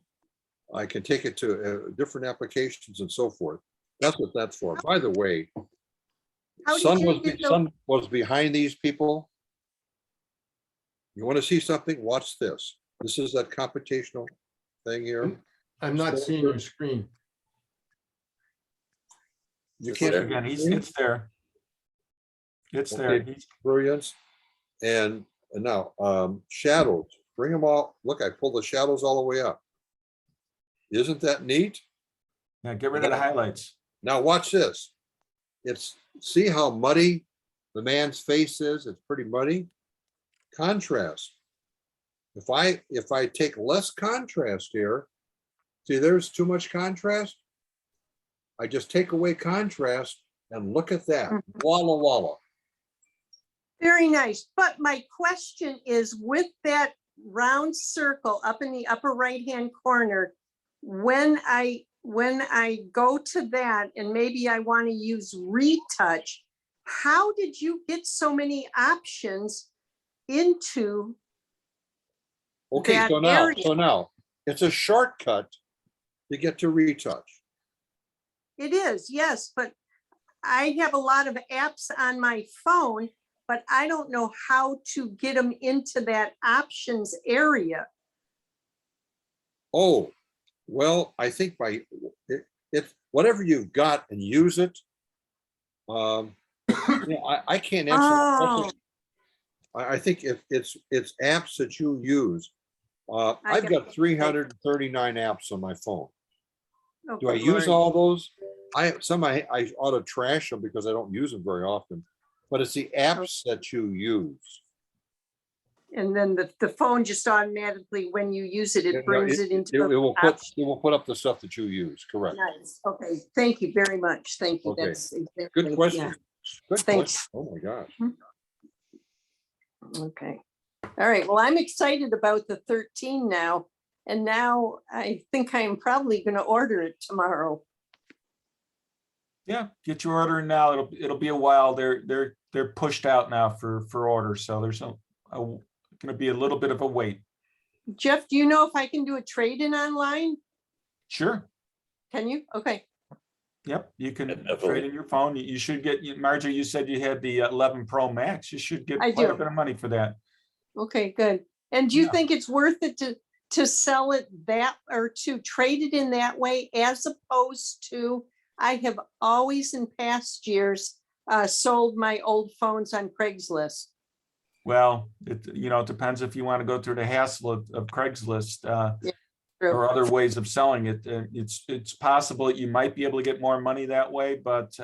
I can take it to different applications and so forth. That's what that's for. By the way, how did Sun you get those? was behind these people. You want to see something? Watch this. This is that computational thing here. I'm not seeing your screen. You It's can't. there. Again, it's there. It's there. Okay. Brilliance. And now shadows, bring them all. Look, I pulled the shadows all the way up. Isn't that neat? Yeah, get rid of the highlights. Now watch this. See how muddy the man's face is? It's pretty muddy. Contrast. If I take less contrast here, see there's too much contrast. I just take away contrast and look at that. Walla walla. Very nice, but my question is, with that round circle up in the upper right-hand corner, when I go to that and maybe I want to use retouch, how did you get so many options into Okay, that so now, area? it's a shortcut to get to retouch. It is, yes, but I have a lot of apps on my phone, but I don't know how to get them into that options area. Oh, well, I think if whatever you've got and use it. I can't answer that question. Oh, I think it's apps that you use. I've got 339 apps on my phone. oh, Do I good use Lord. all those? I ought to trash them because I don't use them very often. But it's the apps that you use. And then the phone just automatically, when you use it, it brings it into. It the will put up the stuff that you use, correct? Nice. Okay, thank you very much. Thank you. Okay. That's exactly. Good yeah. question. Good Thanks. question. Oh my gosh. Okay. All right. Well, I'm excited about the 13 now. And now I think I'm probably going to order it tomorrow. Yeah, get your order in now. It'll be a while. They're pushed out now for order. So there's going to be a little bit of a wait. Jeff, do you know if I can do a trade-in online? Sure. Can you? Okay. Yep, you can Definitely. trade in your phone. You should get, Marjorie, you said you had the 11 Pro Max. You should get I quite a do. bit of money for that. Okay, good. And do you Yeah. think it's worth it to sell it that, or to trade it in that way, as opposed to, I have always in past years sold my old phones on Craigslist. Well, it depends if you want to go through the hassle of Craigslist True. or other ways of selling it. It's possible that you might be able to get more money that way, but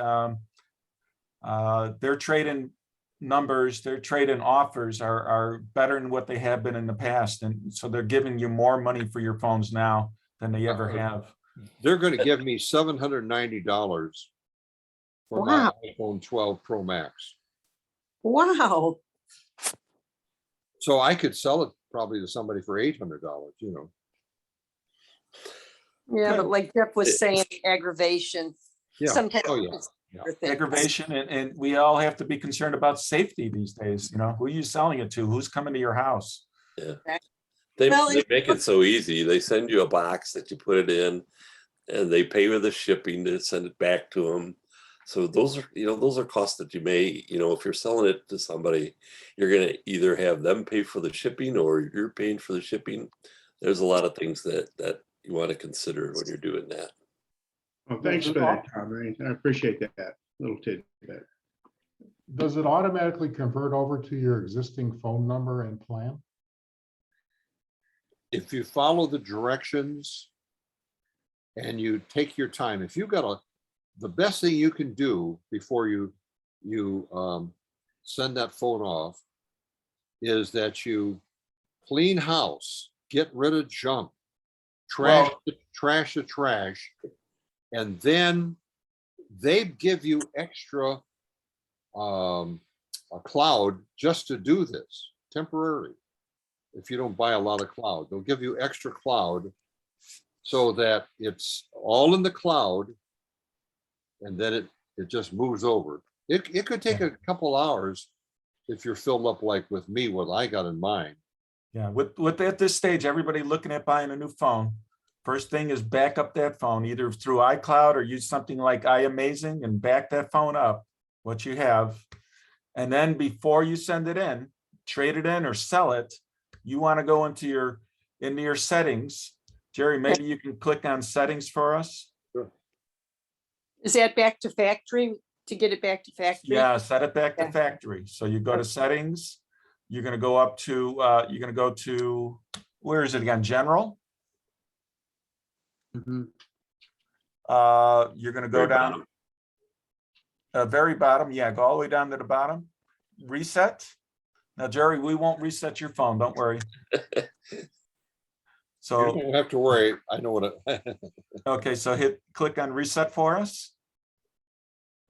their trade-in numbers, their trade-in offers are better than what they have been in the past. And so they're giving you more money for your phones now than they ever have. They're going to give me $790 for my Wow. iPhone 12 Pro Max. Wow. So I could sell it probably to somebody for $800, Yeah, Good. but like Jeff was saying, aggravation. Yeah. Sometimes Oh, yeah. it's Yeah. worth it. Aggravation, and we all have to be concerned about safety these days. Who are you selling it to? Who's coming to your house? They Well, make it so easy. They send you a box that you put it in, and they pay with the shipping to send it back to them. So those are costs that you may, if you're selling it to somebody, you're going to either have them pay for the shipping or you're paying for the shipping. There's a lot of things that you want to consider when you're doing that. Well, thanks for that, Tom. I appreciate that little tidbit. Does it automatically convert over to your existing phone number and plan? If you follow the directions and you take your time, if you've got the best thing you can do before you send that phone off is that you clean house, get rid of junk, trash the trash, and then they give you extra a cloud just to do this temporarily. If you don't buy a lot of cloud, they'll give you extra cloud so that it's all in the cloud, and then it just moves over. It could take a couple hours if you're filled up like with me, what I got in mind. Yeah, with at this stage, everybody looking at buying a new phone, first thing is back up that phone either through iCloud or use something like iAmazing and back that phone up, what you have. And then before you send it in, trade it in or sell it, you want to go into your settings. Jerry, maybe you can click on settings for us. Sure. Is that back to factory, to get it back to factory? Yeah, set it back to Yeah. factory. So you go to settings, you're going to go up to, where is it again? General. Mhm. You're going to go down, very bottom. Yeah, go all the way down to the bottom. Reset. Now, Jerry, we won't reset your phone. Don't worry. So You don't have to worry. I know what okay, so click on reset for us.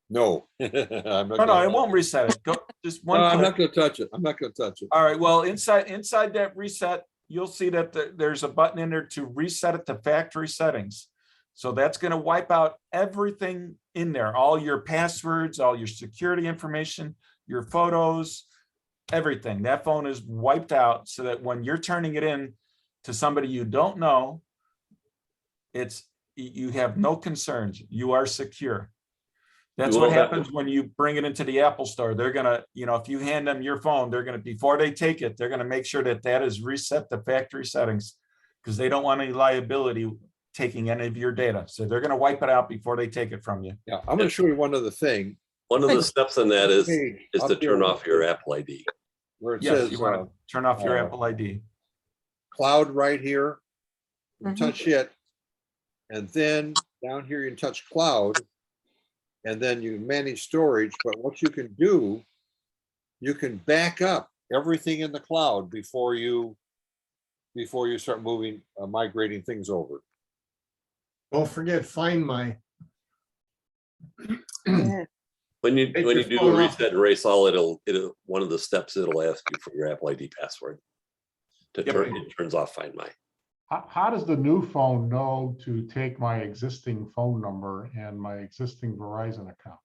No. No, it won't reset it. Go just one. No, I'm click. not going to touch it. I'm not going to touch it. All right. Well, inside that reset, you'll see that there's a button in there to reset it to factory settings. So that's going to wipe out everything in there, all your passwords, all your security information, your photos, everything. That phone is wiped out so that when you're turning it in to somebody you don't know, you have no concerns. You are secure. That's You what won't have to- happens when you bring it into the Apple store. They're gonna, if you hand them your phone, they're gonna, before they take it, they're gonna make sure that that is reset to factory settings because they don't want any liability taking any of your data. So they're gonna wipe it out before they take it from you. Yeah, I'm gonna show you one other thing. One of the steps in that is Page to up turn here off your Apple ID. Where it Yes, says you want to turn off your Apple ID. cloud right here. You Mhm. touch it. And then down here, you can touch cloud. And then you manage storage. But what you can do, you can back up everything in the cloud before you start moving, migrating things over. Don't forget, Find My. When you Take do your the phone off. reset and erase all, it'll one of the steps it'll ask you for your Apple ID password. To Yep. turn, it turns off Find My. How does the new phone know to take my existing phone number and my existing Verizon account?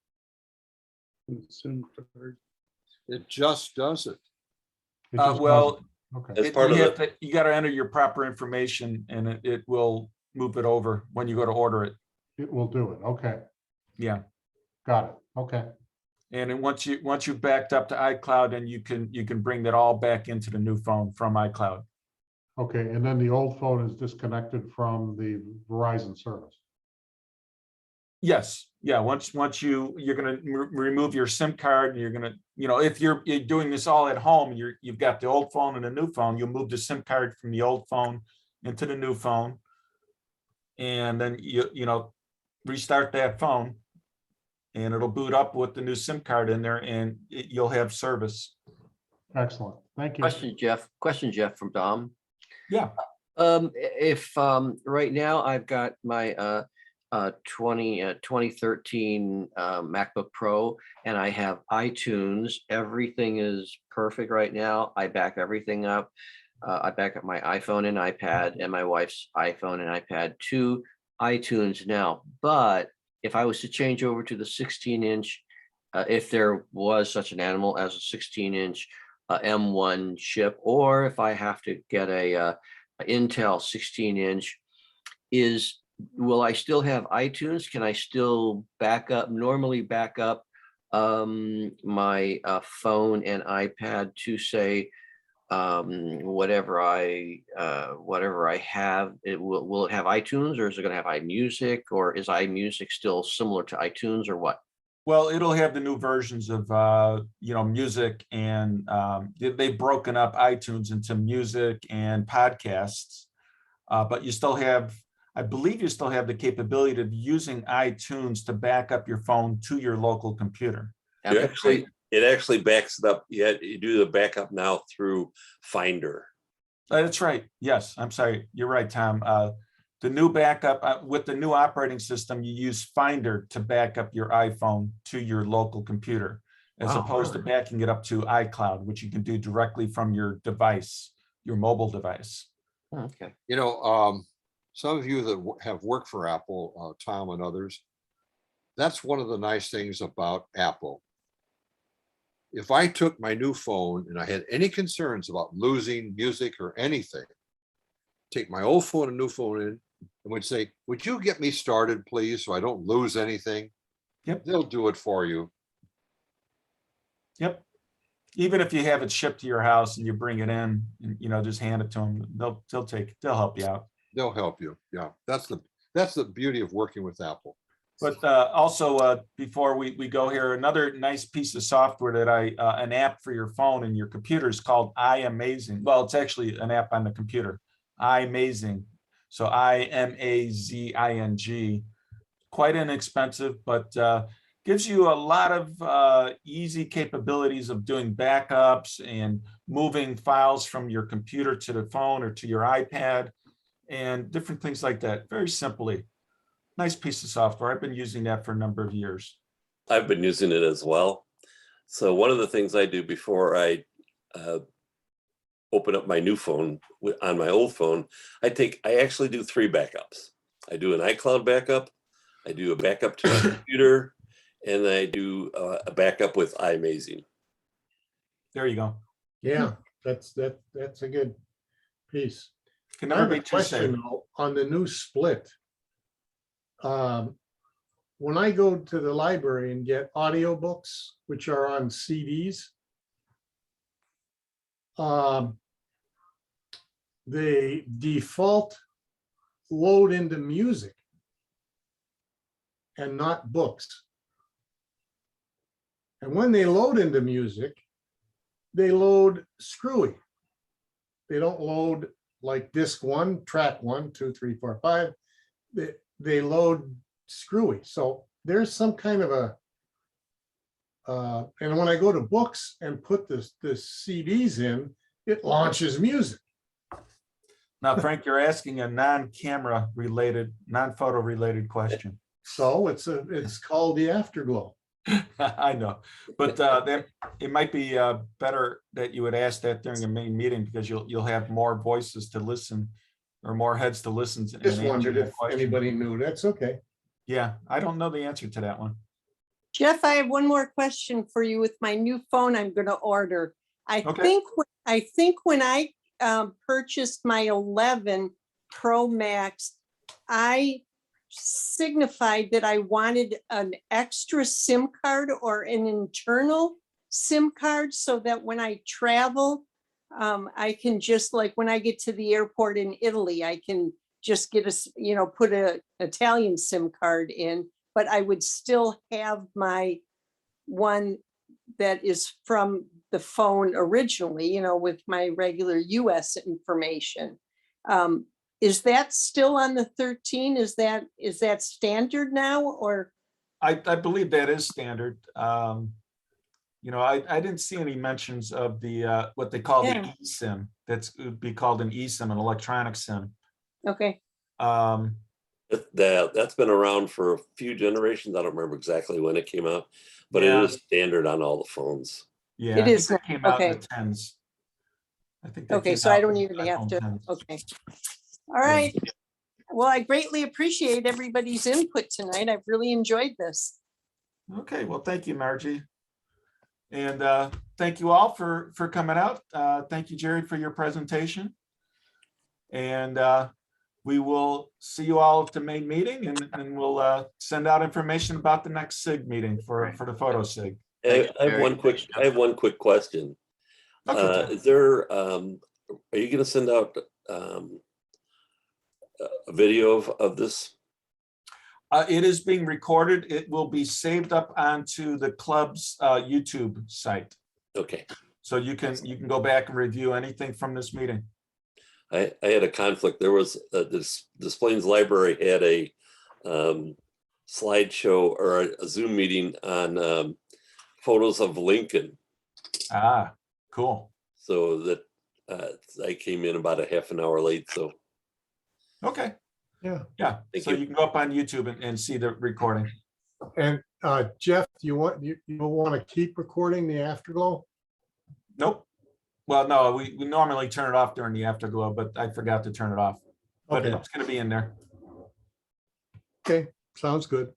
It just does it. It just Well, doesn't. Okay, As part of the, you got to enter your proper information and it will move it over when you go to order it. it will do it. Okay, Yeah. got it. Okay, And then once you backed up to iCloud, then you can bring that all back into the new phone from iCloud. okay. And then the old phone is disconnected from the Verizon service. Yes, yeah. Once you're going to remove your SIM card, and you're going to, if you're doing this all at home, you've got the old phone and the new phone. You'll move the SIM card from the old phone into the new phone, and then restart that phone, and it'll boot up with the new SIM card in there, and you'll have service. Excellent. Thank you. Question, Jeff from Dom. Yeah. If right now I've got my 2013 MacBook Pro and I have iTunes, everything is perfect right now. I back everything up. I back up my iPhone and iPad and my wife's iPhone and iPad to iTunes now. But if I was to change over to the 16-inch, if there was such an animal as a 16-inch M1 chip, or if I have to get a Intel 16-inch, will I still have iTunes? Can I still normally back up my phone and iPad to say whatever I have? Will it have iTunes, or is it going to have iMusic, or is iMusic still similar to iTunes, or what? Well, it'll have the new versions of music, and they've broken up iTunes into music and podcasts, but you still have, I believe you still have the capability of using iTunes to back up your phone to your local computer. It actually backs it up. You do the backup now through Finder. That's right. Yes, I'm sorry. You're right, Tom. The new backup with the new operating system, you use Finder to back up your iPhone to your local computer, as opposed to backing it up to iCloud, which you can do directly from your device, your mobile device. Okay. Some of you that have worked for Apple, Tom and others, that's one of the nice things about Apple. If I took my new phone and I had any concerns about losing music or anything, take my old phone and new phone in and would say, would you get me started, please, so I don't lose anything? Yep. They'll do it for you. Yep. Even if you have it shipped to your house and you bring it in, and, just hand it to them, they'll help you out. They'll help you. Yeah, that's the beauty of working with Apple. But also, before we go here, another nice piece of software that an app for your phone and your computer is called iAmazing. Well, it's actually an app on the computer, iAmazing. So IMAZING, quite inexpensive, but gives you a lot of easy capabilities of doing backups and moving files from your computer to the phone or to your iPad and different things like that, very simply. Nice piece of software. I've been using that for a number of years. I've been using it as well. So one of the things I do before I open up my new phone on my old phone, I actually do 3 backups. I do an iCloud backup, I do a backup to my computer, and I do a backup with iAmazing. There you go. Yeah, that's a good piece. Can I never have a be too safe. question though, on the new split. When I go to the library and get audiobooks, which are on CDs, they default load into music and not books. And when they load into music, they load screwy. They don't load like disc 1, track 1, 2, 3, 4, 5. They load screwy. So there's some kind of a, and when I go to books and put the CDs in, it launches music. Now, Frank, you're asking a non-camera related, non-photo related question. So it's called the afterglow. I know, but it might be better that you would ask that during a main meeting, because you'll have more voices to listen, or more heads to listen to. Just wondered if anybody knew. That's okay. Yeah, I don't know the answer to that one. Jeff, I have one more question for you with my new phone I'm going to order. Okay. I think when I purchased my 11 Pro Max, I signified that I wanted an extra SIM card or an internal SIM card, so that when I travel, I can just, like when I get to the airport in Italy, I can just get put a Italian SIM card in, but I would still have my one that is from the phone originally, with my regular US information. Is that still on the 13? Is that standard now, or? I believe that is standard. I didn't see any mentions of the what they call the eSIM. That's would be called an eSIM, an electronic SIM. Okay. That's been around for a few generations. I don't remember exactly when it came out, but Yeah. it is standard on all the phones. Yeah, It is I think that came out in okay. the 10s. I think that Okay, came so I out don't in even have iPhone to, 10s. okay. All right. Well, I greatly appreciate everybody's input tonight. I've really enjoyed this. Okay, well, thank you, Margie. And thank you all for coming out. Thank you, Jerry, for your presentation. And we will see you all at the main meeting, and we'll send out information about the next SIG meeting for the photo SIG. I have one quick question. Okay. Is there, are you going to send out a video of this? It is being recorded. It will be saved up onto the club's YouTube site. Okay. So you can go back and review anything from this meeting. I had a conflict. There was this Des Plaines Library had a slideshow or a Zoom meeting on photos of Lincoln. Ah, cool. So that I came in about a half an hour late. So okay. Yeah. So you can go up on YouTube and see the recording. And Jeff, you want to keep recording the afterglow? Nope. Well, no, we normally turn it off during the afterglow, but I forgot to turn it off. But Okay. it's going to be in there. Okay, sounds good.